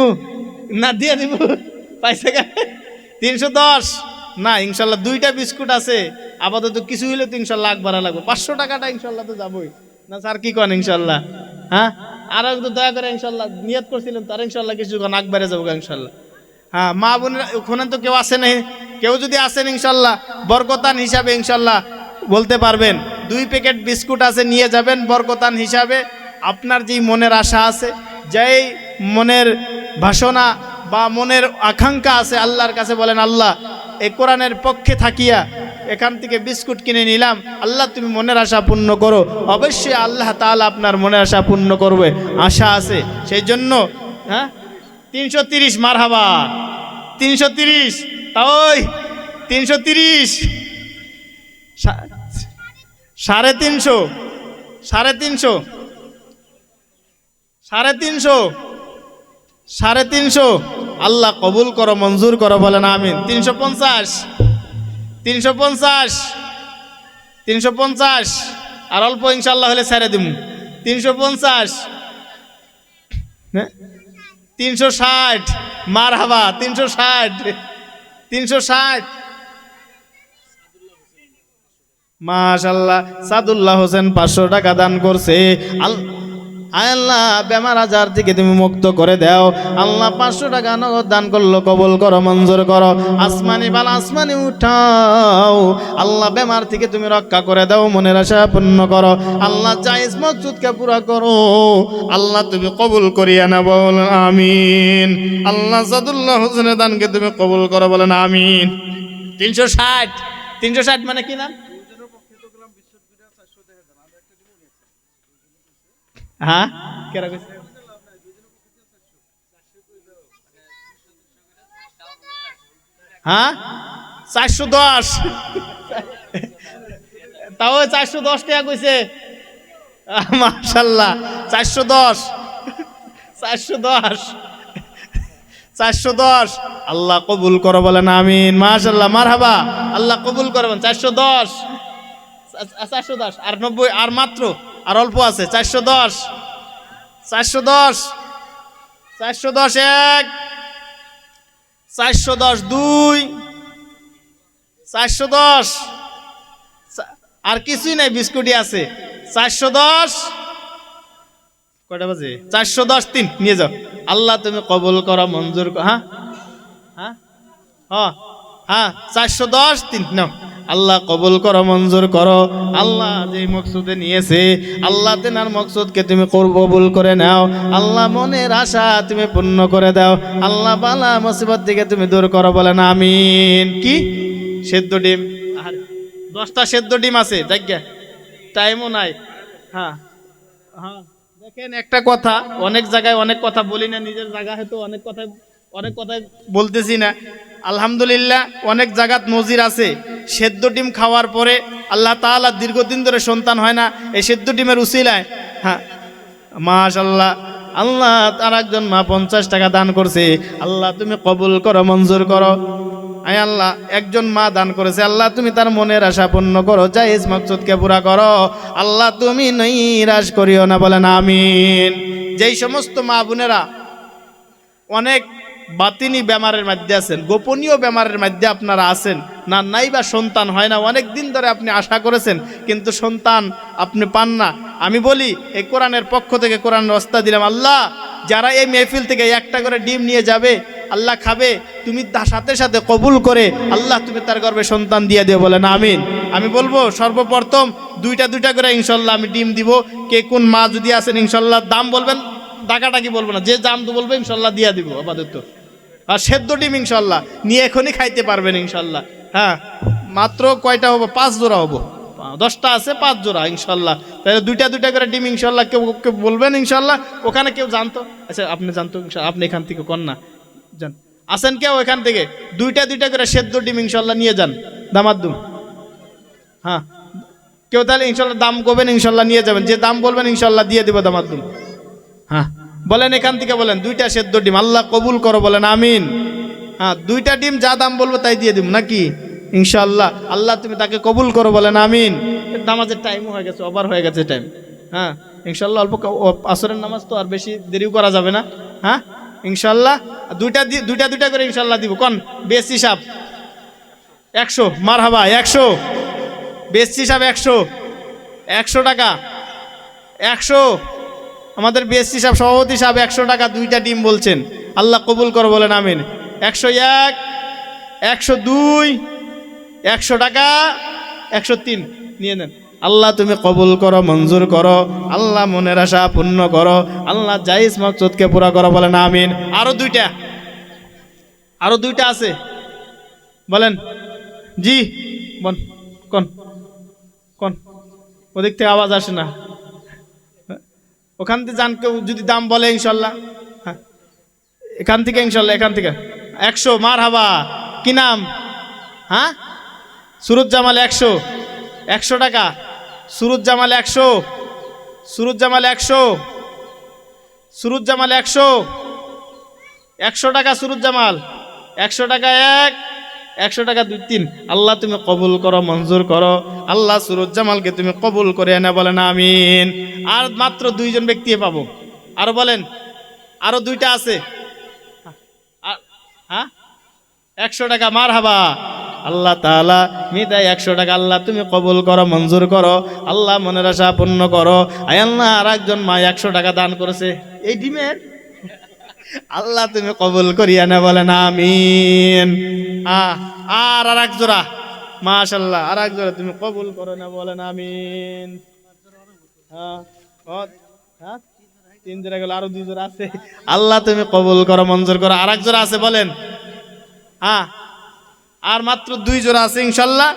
না, দিয়ে দিব পাইছে 310 না ইনশাল্লাহ। 2টা বিস্কুট আছে আপাতত, কিছু হইলে তো ইনশাল্লাহ আকবার লাগবে। 500 টাকাটা ইনশাল্লাহ তো যাবই না স্যার, কি কন ইনশাল্লাহ। হ্যাঁ আর একটু দয়া করে ইনশাল্লাহ, নিয়ত করছিলাম তার ইনশাল্লাহ কিছু কন আকবারে যাবো ইনশাল্লাহ। হ্যাঁ মা বোনের ওখানে তো কেউ আসে নাই, কেউ যদি আসেন ইনশাল্লাহ বরকতান হিসাবে ইনশাল্লাহ বলতে পারবেন। 2 প্যাকেট বিস্কুট আছে, নিয়ে যাবেন বরকতান হিসাবে। আপনার যেই মনের আশা আছে, যেই মনের বাসনা বা মনের আকাঙ্ক্ষা আছে, আল্লাহর কাছে বলেন আল্লাহ এই কোরআনের পক্ষে থাকিয়া এখান থেকে বিস্কুট কিনে নিলাম, আল্লাহ তুমি মনের আশা পূর্ণ করো। অবশ্যই আল্লাহ তাআলা আপনার মনের আশা পূর্ণ করবে, আশা আছে। সেই জন্য হ্যাঁ 330 মারহাবা। 330 তাই 330 350 আল্লাহ কবুল করো, মঞ্জুর করো, বলেন আমিন। 350 আর অল্প ইনশাল্লাহ হলে ছেড়ে দিব। 350 360 মারহাবা। 360 মাশাআল্লাহ। সাদুল্লাহ হোসেন 500 টাকা দান করছে। আল্লাহ বেমার আজার থেকে তুমি মুক্ত করে দাও। আল্লাহ 500 টাকা নগদ দান করলো, কবুল করো, মঞ্জুর করো। আসমানি বালা আসমানি উঠাও। আল্লাহ বেমার থেকে তুমি রক্ষা করে দাও, মনের আশা পূর্ণ করো। আল্লাহ জায়েজ মাকসুদকে পুরা করো। আল্লাহ তুমি কবুল করিয়া না, বলেন আমিন। আল্লাহ সাদুল্লাহ হোসেনের দানকে তুমি কবুল করো, বলেন আমিন। 360 মানে কি নাম? হ্যাঁ কেরা কইছে? হ্যাঁ 410 তাও 410 টাকা কইছে। মাশাআল্লাহ 410 410 আল্লাহ কবুল করো বলেন আমিন। মাশাআল্লাহ, মারহাবা, আল্লাহ কবুল করবেন। 410 410 আর 90 আর মাত্র আর অল্প আছে। 410 410 410 1 410 2 410 আর কিছুই নাই, বিস্কুটই আছে। 410 কয়টা বাজে? 410 3 নিয়ে যাও। আল্লাহ তুমি কবুল করো, মঞ্জুর করো। হ্যাঁ হ্যাঁ হ্যাঁ হ্যাঁ 410 3 নাও। আল্লাহ কবুল করো, মঞ্জুর করো। আল্লাহ যে মকসুদে নিয়েছে, আল্লাহ তেনার মকসুদকে তুমি কবুল করে নাও। আল্লাহ মনের আশা তুমি পূর্ণ করে দাও। আল্লাহ বালা মুসিবত থেকে তুমি দূর করো বলেন আমিন। কি সেদ্ধ ডিম? আর 10টা সেদ্ধ ডিম আছে, জায়গা টাইমও নাই। হ্যাঁ হ্যাঁ দেখেন একটা কথা, অনেক জায়গায় অনেক কথা বলি না, নিজের জায়গা হয়তো অনেক কথাই বলতেছি না। আলহামদুলিল্লাহ অনেক জায়গাত নজির আছে, সেদ্ধ ডিম খাওয়ার পরে আল্লাহ তাআলা দীর্ঘদিন ধরে সন্তান হয় না এই সেদ্ধ ডিমের উসিলায়। হ্যাঁ মাশাআল্লাহ, আল্লাহ তার একজন মা 50 টাকা দান করছে। আল্লাহ তুমি কবুল করো, মঞ্জুর করো। আয় আল্লাহ, একজন মা দান করেছে, আল্লাহ তুমি তার মনের আশা পূর্ণ করো, জায়েজ মাকসুদকে পুরা করো। আল্লাহ তুমি নৈরাশ করিও না বলেন আমিন। যেই সমস্ত মা বোনেরা অনেক বাতিনি বেমারের মধ্যে আছেন, গোপনীয় বেমারের মধ্যে আপনারা আছেন, না নাই বা সন্তান হয় না, অনেক দিন ধরে আপনি আশা করেছেন কিন্তু সন্তান আপনি পান না, আমি বলি এই কোরআনের পক্ষ থেকে কোরআনের ওয়াস্তা দিলাম, আল্লাহ যারা এই মেহফিল থেকে একটা করে ডিম নিয়ে যাবে, আল্লাহ খাবে, তুমি তার সাথে সাথে কবুল করে আল্লাহ তুমি তার গর্ভে সন্তান দিয়ে দিও বলেন আমিন। আমি বলবো সর্বপ্রথম দুইটা করে ইনশাল্লাহ আমি ডিম দিব। কে কোন মা যদি আছেন ইনশাল্লাহ দাম বলবেন, টাকাটাকি বলবো না, যে দাম তো বলবে ইনশাল্লাহ দিয়ে দিব আপাতত। আর সেদ্ধ ডিম ইনশাল্লাহ নিয়ে এখনই খাইতে পারবেন ইনশাল্লাহ। হ্যাঁ মাত্র কয়টা হবো? 5 জোড়া হবো, 10টা আছে 5 জোড়া ইনশাল্লাহ। তাহলে দুইটা করে ডিম ইনশাল্লাহ কেউ কেউ বলবেন ইনশাল্লাহ। ওখানে কেউ জানতো? আচ্ছা আপনি জানতো, আপনি এখান থেকে কন না যান, আসেন কেউ এখান থেকে দুইটা করে সেদ্ধ ডিম ইনশাল্লাহ নিয়ে যান দামাদ্দুম। হ্যাঁ কেউ তাহলে ইনশাল্লাহ দাম করবেন, ইনশাল্লাহ নিয়ে যাবেন, যে দাম বলবেন ইনশাল্লাহ দিয়ে দেবো দামাদ্দুম। হ্যাঁ বলেন এখান থেকে বলেন 2টা সেদ্ধ ডিম, আল্লাহ কবুল করো বলেন আমিন। হ্যাঁ 2টা ডিম যা দাম বলবো তাই দিয়ে দিব নাকি ইনশাল্লাহ। আল্লাহ তুমি তাকে কবুল করো বলেন আমিন। নামাজের টাইমও হয়ে গেছে, ওভার হয়ে গেছে টাইম। হ্যাঁ ইনশাল্লাহ অল্প আসরের নামাজ তো আর বেশি দেরিও করা যাবে না। হ্যাঁ ইনশাল্লাহ দুইটা করে ইনশাল্লাহ দিব। কোন বেশ হিসাব 100, মারহাবা 100, বেশ হিসাব 100 টাকা 100। আমাদের বেশ হিসাব সভাপতি সাহেব 100 টাকা 2টা ডিম বলছেন, আল্লাহ কবুল করো বলেন আমিন। 101, 102, 100 টাকা 103 নিয়ে নেন। আল্লাহ তুমি কবুল করো, মঞ্জুর করো, আল্লাহ মনের আশা পূর্ণ করো, আল্লাহ জায়েজ মাকসুদকে পুরা করো বলেন আমিন। আরো দুইটা আছে বলেন জি বল। কোন ওদিক থেকে আওয়াজ আসে না, ওখান থেকে যান কেউ যদি দাম বলে ইনশাল্লাহ। হ্যাঁ এখান থেকে ইনশাল্লাহ, এখান থেকে 100, মারহাবা। কি নাম? হ্যাঁ সুরুজ্জামাল 100 টাকা। সুরুজ্জামাল 100, সুরুজ্জামাল 100, সুরুজ্জামাল 100 টাকা। সুরুজ্জামাল 100 টাকা 1, 100 টাকা 2, 3। আল্লাহ তুমি কবুল করো, মঞ্জুর করো, আল্লাহ সুরুজ্জামালকে তুমি কবুল করে এনে বলেন আমিন। আর মাত্র 2 জন ব্যক্তি পাবো। আরো বলেন, আরো 2টা আছে। হ্যাঁ 100 টাকা, মারহাবা। আল্লাহ তাআলা মিতাই 100 টাকা, আল্লাহ তুমি কবুল করো, মঞ্জুর করো, আল্লাহ মনের আশা পূর্ণ করো। আয় আল্লাহ আর একজন মা 100 টাকা দান করেছে এই ডিমের, আল্লাহ তুমি কবুল করিয়া না বলেন আমিন। আর এক জোড়া, মাশাআল্লাহ আর এক জোড়া তুমি কবুল করো না বলেন আমিন। হ্যাঁ 3 জোড়া গেল, আরো 2 জোড়া আছে, আল্লাহ তুমি কবুল করো, মঞ্জুর করো। আর এক জোড়া আছে বলেন। হ্যাঁ আর মাত্র 2 জোড়া আছে ইনশাল্লাহ।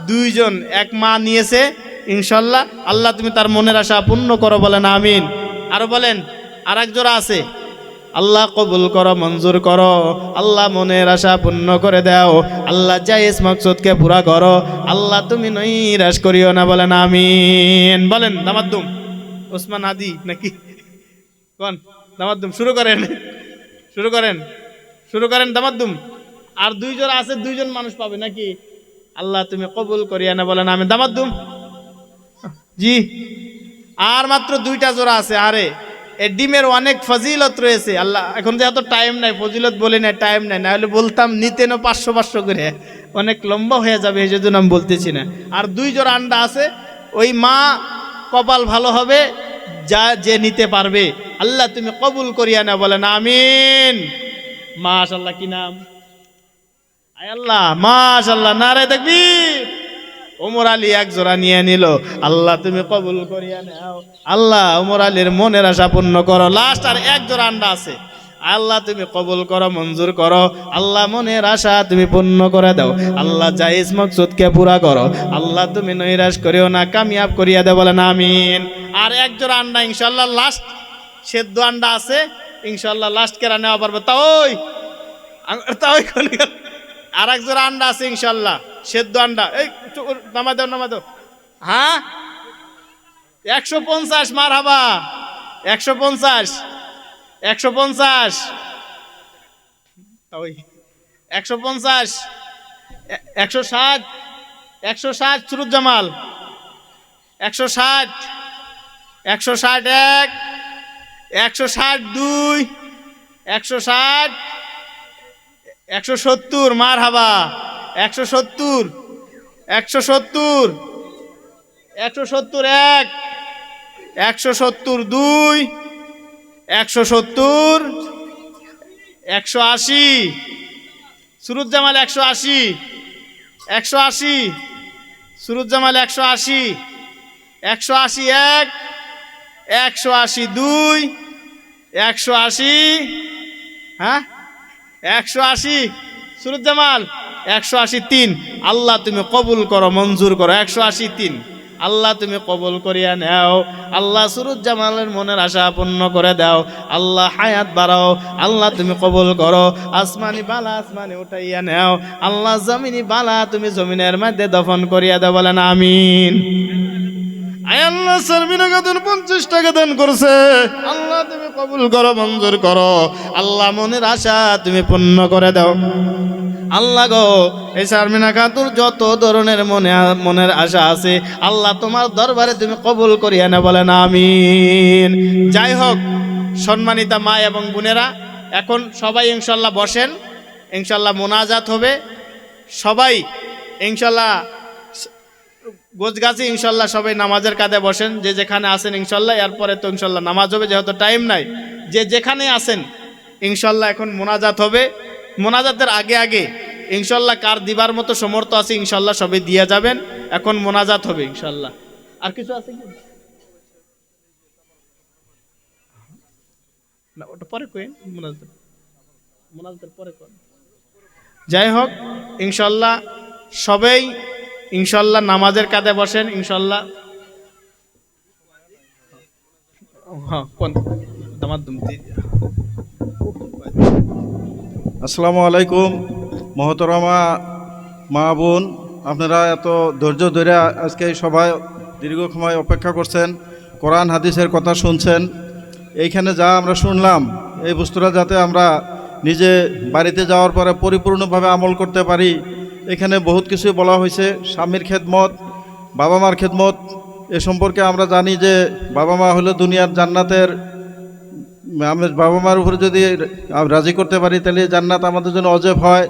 2 জন, এক মা নিয়েছে ইনশাল্লাহ, আল্লাহ তুমি তার মনের আশা পূর্ণ করো বলেন আমিন। আরো বলেন আর এক জোড়া আছে, আল্লাহ কবুল করো, মঞ্জুর করো, আল্লাহ মনের আশা পূর্ণ করে দাও, আল্লাহ জায়েজ মাকসুদকে পুরা করো, আল্লাহ তুমি নৈরাশ করিও না বলেন আমিন। বলেন দামাদ্দুম ওসমান আদি নাকি কোন দামাদ্দুম? শুরু করেন শুরু করেন তামাদ্দুম। আর দুইজন আছে, দুইজন মানুষ পাবে নাকি? আল্লাহ তুমি কবুল করিয়া না বলেন আমি তামাদ্দুম। জি, আর মাত্র দুইটা জোড়া আছে। আরে এই ডিমের অনেক ফজিলত রয়েছে। আল্লাহ এখন যে এত টাইম নাই, ফজিলত বলি না, টাইম নাই, না হলে বলতাম নিতেন 500 করে, অনেক লম্বা হয়ে যাবে, এই জন্য আমি বলতেছি না। আর দুই জোড়া আন্ডা আছে, ওই মা কপাল ভালো হবে যা যে নিতে পারবে। আল্লাহ তুমি কবুল করিয়া না বলেন আমিন। মাশাআল্লাহ, কি নাম? আয় আল্লাহ, মাশাআল্লাহ, নারে তাকবীর। ওমর আলী এক জোড়া নিয়ে নিল। আল্লাহ তুমি কবুল করিয়া নাও। আল্লাহ ওমর আলীর মনের আশা পূর্ণ করো। লাস্ট আর এক জোড়া আন্ডা আছে। আল্লাহ তুমি কবুল করো, মঞ্জুর করো। আল্লাহ মনের আশা তুমি পূর্ণ করে দাও। আল্লাহ জায়েজ মকসুদকে পুরা করো। আল্লাহ তুমি নৈরাশ করিও না, কামিয়াব করিয়া দাও বলেন আমিন। আর এক জোড়া আন্ডা ইনশাআল্লাহ লাস্ট সেদ্ধ আন্ডা আছে, ইনশাআল্লাহ লাস্ট কেরা নেওয়া পারবে। আর এক জোড়া আন্ডা আছে ইনশাআল্লাহ, সেদ্ধ আন্ডা। এই নামা দাও, নামা দাও। হ্যাঁ 150, মারহাবা। 150, 150, 150, 160, 160 সুরুজ্জামাল, 160, 161, 162, 160, 170, মারহাবা। 170, 170, 171, 172, 170, 180 সুরুজ্জামাল, 180, 180 সুরুজ্জামাল, 180, 181, 182, 180, হ্যাঁ 180 সুরুজ্জামাল, 183। আল্লাহ তুমি কবুল করো, মঞ্জুর করো। 183 আল্লাহ তুমি কবুল করিয়া নাও। আল্লাহ সুরুজ্জামালের মনের আশা পূর্ণ করে দাও। আল্লাহ হায়াত বাড়াও। আল্লাহ তুমি কবুল করো। আসমানি বালা আসমানে উঠাইয়া নাও। আল্লাহ জমিনি বালা তুমি জমিনের মধ্যে দফন করিয়া দাও বলেন আমিন। আয় আল্লাহ সারবিনা খাতুন 50 টাকা দান করছে। আল্লাহ তুমি কবুল করো, মঞ্জুর করো। আল্লাহ মনের আশা তুমি পূর্ণ করে দাও। আল্লাহ গো, এই শারমিনা খাতুর যত ধরনের মনের আশা আছে, আল্লাহ তোমার দরবারে তুমি কবুল করিয়া না বলেন আমিন। যাই হোক, সম্মানিতা মা এবং বোনেরা, এখন সবাই ইনশাল্লাহ বসেন। ইনশাল্লাহ মোনাজাত হবে। সবাই ইনশাল্লাহ গোছগাছি ইনশাল্লাহ সবাই নামাজের কাঁধে বসেন, যে যেখানে আছেন ইনশাল্লাহ। এরপরে তো ইনশাল্লাহ নামাজ হবে, যেহেতু টাইম নাই। যে যেখানে আছেন ইনশাল্লাহ এখন মোনাজাত হবে। মোনাজাতের আগে আগে ইনশাল্লাহ কার দিবার মতো সমর্থ আছে ইনশাল্লাহ সবাই দিয়ে যাবেন। এখন মোনাজাত হবে ইনশাল্লাহ। আর কিছু আছে কি? না, ওটা পরে কইন। মোনাজাতের পরে কইন। যাই হোক, ইনশাল্লাহ সবাই ইনশাল্লাহ নামাজের কাঁধে বসেন ইনশাল্লাহ। হ্যাঁ, কোন দামাদ্দুম। আসসালামু আলাইকুম মহতরমা মা বোন, আপনারা এত ধৈর্য ধরে আজকে সবাই দীর্ঘ সময় অপেক্ষা করছেন, কোরআন হাদিসের কথা শুনছেন। এইখানে যা আমরা শুনলাম, এই বস্তুটা যাতে আমরা নিজে বাড়িতে যাওয়ার পরে পরিপূর্ণভাবে আমল করতে পারি। এখানে বহুত কিছু বলা হয়েছে, স্বামীর খেদমত, বাবা মার খেদমত। এ সম্পর্কে আমরা জানি যে বাবা মা হলো দুনিয়ার জান্নাতের। আমরা বাবা মার উপরে যদি রাজি করতে পারি তাহলে জান্নাত আমাদের জন্য অজেব হয়।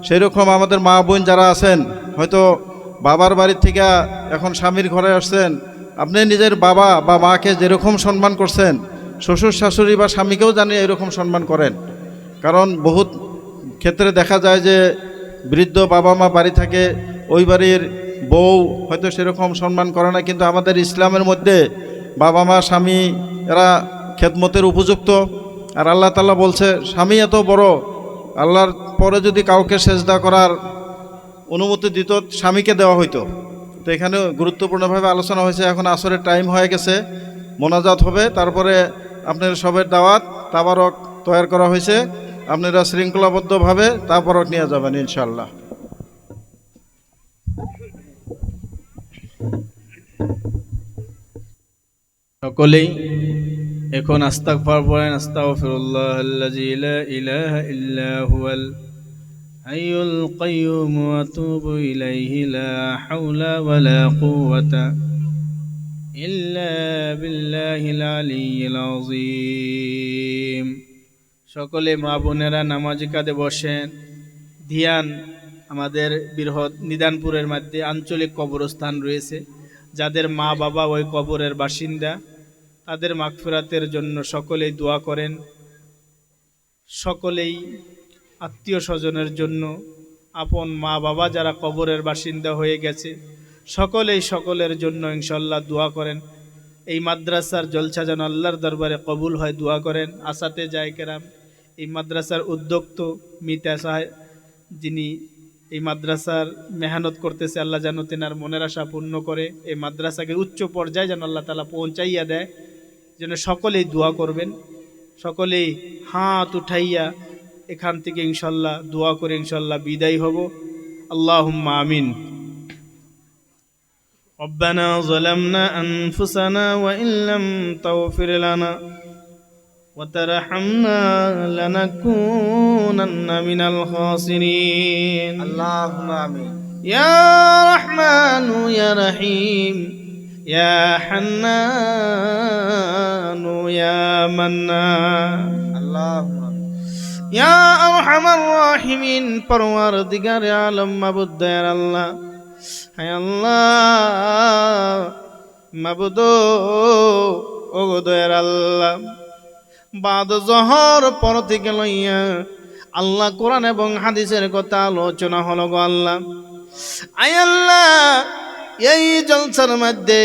সেই রকম আমাদের মা বোন যারা আছেন, হয়তো বাবার বাড়ির থেকে এখন স্বামীর ঘরে আসছেন, আপনি নিজের বাবা বা মাকে যেরকম সম্মান করছেন, শ্বশুর শাশুড়ি বা স্বামীকেও জানি এরকম সম্মান করেন। কারণ বহুত ক্ষেত্রে দেখা যায় যে বৃদ্ধ বাবা মা বাড়ি থাকে, ওই বাড়ির বউ হয়তো সেরকম সম্মান করে না। কিন্তু আমাদের ইসলামের মধ্যে বাবা মা স্বামী এরা খেদমতের উপযুক্ত। আর আল্লাহ তাআলা বলছে, স্বামী এত বড়, আল্লাহর পরে যদি কাউকে সেজদা করার অনুমতি দিত স্বামীকে দেওয়া হইতো। তো এখানে গুরুত্বপূর্ণভাবে আলোচনা হয়েছে। এখন আসরের টাইম হয়ে গেছে, মোনাজাত হবে, তারপরে আপনার সবের দাওয়াত তাবারক তৈরি করা হয়েছে। আপনারা শৃঙ্খলাবদ্ধভাবে তাবারক নিয়ে যাবেন ইনশাআল্লাহ। সকলেই এখন আস্তাগফার পড়েন, আস্তাগফিরুল্লাহাল্লাযী লা ইলাহা ইল্লা হুয়াল হাইয়ুল কাইয়্যুম ওয়া আতুবু ইলাইহি লা হাওলা ওয়ালা কুওয়াতা ইল্লা বিল্লাহিল আলিয়্যিল আযীম। সকলে মা বোনেরা নামাজি কাঁধে বসেন। ধ্যান, আমাদের বৃহৎ নিদানপুরের মধ্যে আঞ্চলিক কবরস্থান রয়েছে, যাদের মা বাবা ওই কবরের বাসিন্দা, তাদের মাগফিরাতের জন্য সকলেই দোয়া করেন। সকলেই আত্মীয় স্বজনের জন্য, আপন মা বাবা যারা কবরের বাসিন্দা হয়ে গেছে, সকলেই সকলের জন্য ইনশাল্লাহ দোয়া করেন। এই মাদ্রাসার জলসা যেন আল্লাহর দরবারে কবুল হয়, দোয়া করেন। আসাতে যায় কেরাম, এই মাদ্রাসার উদ্যোক্তা মিতা সাহেব, যিনি এই মাদ্রাসার মেহনত করতেছে, আল্লাহ যেন তেনার মনের আশা পূর্ণ করে, এই মাদ্রাসাকে উচ্চ পর্যায়ে যেন আল্লাহ তাআলা পৌঁছাইয়া দেয়, যেন সকলেই দোয়া করবেন। সকলেই হাত উঠাইয়া এখান থেকে ইনশাল্লাহ দোয়া করে ইনশাল্লাহ বিদায় হব। আল্লাহুম্মা আমিন। ربنا ظلمنا أنفسنا وإن لم تغفر لنا وترحمنا لنكونن من الخاسرين اللهم آمين يا رحمن يا رحيم يا حنان يا منان اللهم آمين يا أرحم الراحمين পরওয়ারদিগার আলম মাবুদ দয়ার আল্লাহ, হায় আল্লাহ মাবুদ ও দয়ার আল্লাহ, বাদ জহর পর থেকে লইয়া আল্লাহ কোরআন এবং হাদিসের কথা আলোচনা হলো গো আল্লাহ। আয় আল্লাহ, এই জলসার মধ্যে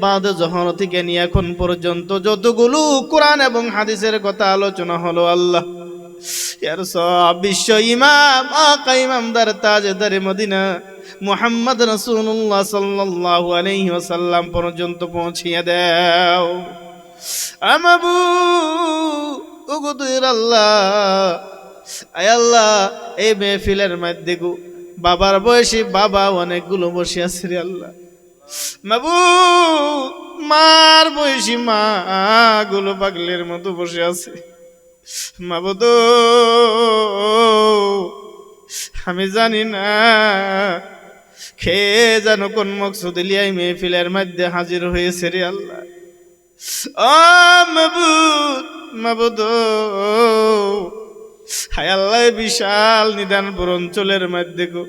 বাদ জহর থেকে নিয়ে এখন পর্যন্ত যতগুলো কোরআন এবং হাদিসের কথা আলোচনা হলো আল্লাহ, এর সব বিশ্ব ইমাম আকা ইমামদার তাজদারে মদিনা মুহাম্মদ রাসূলুল্লাহ সাল্লাল্লাহু আলাইহি ওয়াসাল্লাম পর্যন্ত পৌঁছিয়ে দাও। আমাবু উগুদুর আল্লাহ, আয় আল্লাহ, এই মেহফিলের মধ্যে গো বাবার বয়সী বাবা অনেকগুলো বসে আছে রে আল্লাহ। মাবু মার বয়সী মা গুলো পাগলের মতো বসে আছে। মাবুদ, আমি জানি না খেয়ে যেন কোন মকসুদ লিয়াই মেহফিলের মধ্যে হাজির হয়েছে রে আল্লাহ। ও মাবুদ, মাবুদ, হায় আল্লাহ, বিশাল নিদানপুর অঞ্চলের মধ্যে গো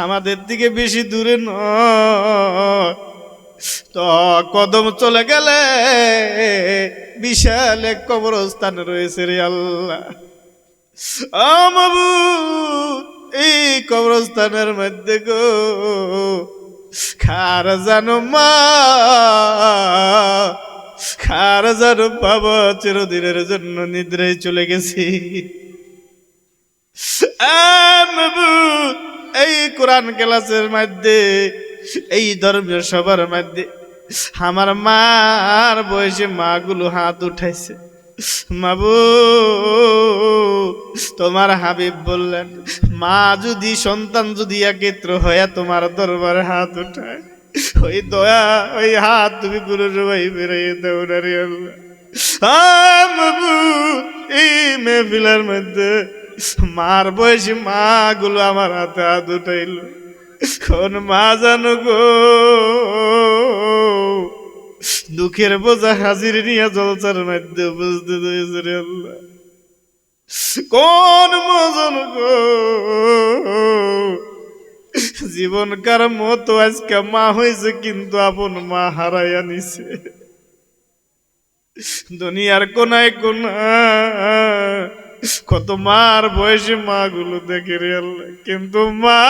আমাদের দিকে বেশি দূরে নয়, তো কদম চলে গেলে বিশাল এক কবরস্থান রয়েছে রে আল্লাহ। ও মাবুদ, এই কবরস্থানের মধ্যে গো খার জানো মা, খার জানো বাবা চিরদিনের জন্য নিদ্রায় চলে গেছি। মাবুদ, এই কোরআন ক্লাসের মধ্যে, এই ধর্মীয় সবার মধ্যে আমার মার বয়সে মাগুলো হাত উঠাইছে। মাবুদ, তোমার হাবিব বললেন, মা যদি সন্তান যদি একত্র হয়ে তোমার দরবারে হাত উঠায়, ওই দয়া ওই হাত তুমি কোনো সময় বেরিয়ে দাও না রে আল্লাহ। মাবুদ, এই মেহফিলের মধ্যে মার বয়সী মা গুলো আমার হাতে হাত উঠাইল, কোন মা জানো গো দুঃখের বোঝা হাজির নিয়ে জলসার মধ্যে বুঝতে হয়েছে রে আল্লাহ। কোন মজন গো জীবনকার মতো আজকে মা হয়েছে, কিন্তু আপন মা হারাইয়া নিছে দুনিয়ার কোনায় কোনায়। কত মার বয়সী মা গুলো দেখে রে আল্লাহ, কিন্তু মা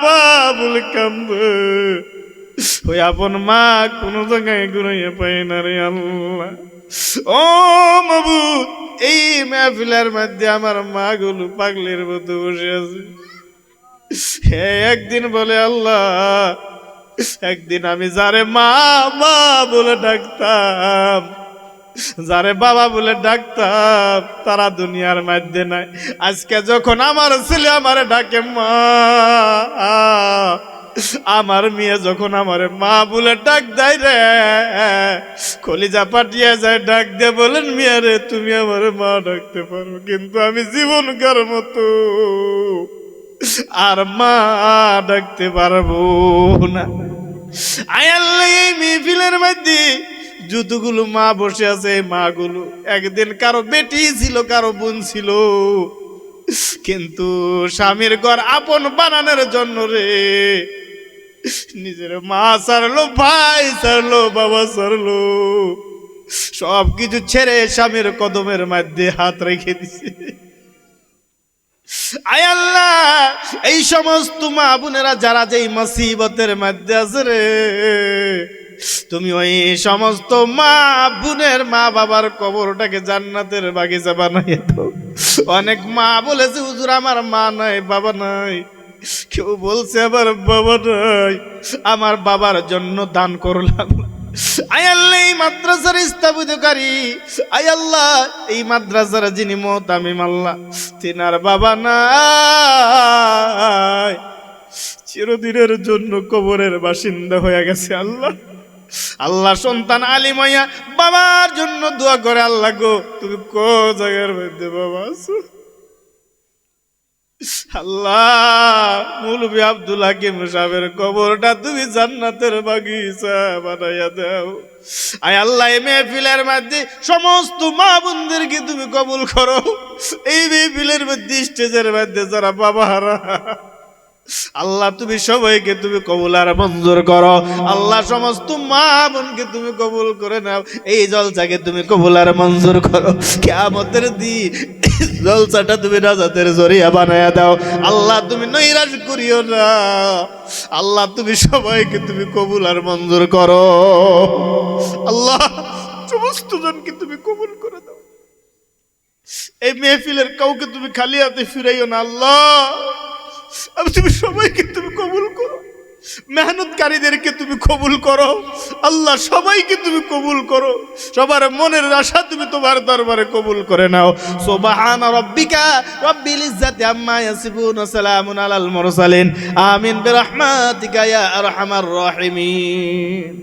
মা বলে কান্দে, ওই আপন মা কোনো জায়গায় ঘুরাইয়া পায় না রে আল্লাহ। ও মাবুদ, এই মেহফিলের মধ্যে আমার মা গুলো পাগলের মতো বসে আছে। একদিন বলে আল্লাহ, একদিন আমি যারে মা মা বলে ডাকতাম, যারে বাবা বলে ডাকতাম, তারা দুনিয়ার মধ্যে নাই। আজকে যখন আমার ছেলে আমারে ডাকে মা, আমার মেয়ে যখন আমার মা বলে ডাক দেয় রে, কলিজা পাঠিয়ে যায়, ডাক দিয়ে বলেন মিয়া রে তুমি আমার মা ডাকতে পারো, কিন্তু আমি জীবনকার মতো আর মা ডাকতে পারবো না। আয়াল্লাহ এই মেহফিলের মধ্যে যতগুলো মা বসে আছে, এই মা গুলো একদিন কারো বেটি ছিল, কারো বোন ছিল, কিন্তু স্বামীর ঘর আপন বানানোর জন্য রে নিজের মা ছাড়লো, ভাই ছাড়লো, বাবা ছাড়লো, সব কিছু ছেড়ে স্বামীর কদমের মধ্যে হাত রেখে দিছে। আয় আল্লাহ, এই সমস্ত মা বোনেরা যারা যেই মুসিবতের মধ্যে আছে রে, তুমি ওই সমস্ত মা বোনের মা বাবার কবরটাকে জান্নাতের বাগিচা বানাইয়ে দাও। অনেক মা বলেছে হুজুর আমার মা নাই, বাবা নাই, কেউ বলছে আবার বাবা নাই, আমার বাবার জন্য দান করলাম। আয় আল্লাহ, এই মাদ্রাসার স্থাপিতকারী, আয় আল্লাহ এই মাদ্রাসার যিনি মুতামিম আল্লাহ, তিনার বাবা নাই, চিরদিনের জন্য কবরের বাসিন্দা হয়ে গেছে। আল্লাহ আল্লাহ সন্তান আলিম হইয়া বাবার জন্য দোয়া করে, আল্লাহ গো তুমি কো জায়গার মধ্যে বাবা আছো, আল্লাহ মৌলভী আব্দুল হাকিম সাহেবের কবরটা তুমি জান্নাতের বাগিচা বানাইয়া দাও। আয় আল্লাহ এই মেহফিলের মধ্যে সমস্ত মা বোনদেরকে তুমি কবুল করো। এই মেহফিলের মধ্যে স্টেজের মধ্যে যারা বাবা হারা, আল্লাহ তুমি সবাইকে তুমি কবুল আর মঞ্জুর করো। আল্লাহ সমস্ত মা বোনকে তুমি কবুল করে নাও, এই জলসাকে তুমি কবুল আর মঞ্জুর করো। কিয়ামতের দিন জলসাটা তুমি নাজাতের জরিয়া বানায়া দাও। আল্লাহ তুমি নৈরাশ করিও না, আল্লাহ তুমি সবাইকে তুমি কবুল আর মঞ্জুর করো। আল্লাহ সমস্ত জনকে তুমি কবুল করে দাও। এই মেহফিলের কাউকে তুমি খালি হাতে ফিরাইও না আল্লাহ, আমি তুমি সবাইকে তুমি কবুল করো, মেহনতকারীদেরকে তুমি কবুল করো। আল্লাহ সবাইকে তুমি কবুল করো, সবার মনের আশা তুমি তোমার দরবারে কবুল করে নাও। সুবহান রাব্বিকা রাব্বিল ইজ্জাতি আম্মা ইয়াসিফুন ওয়া সালামুন আলাল মুরসালিন, আমিন বিরহমাতিকা ইয়া আরহামার রাহিমিন।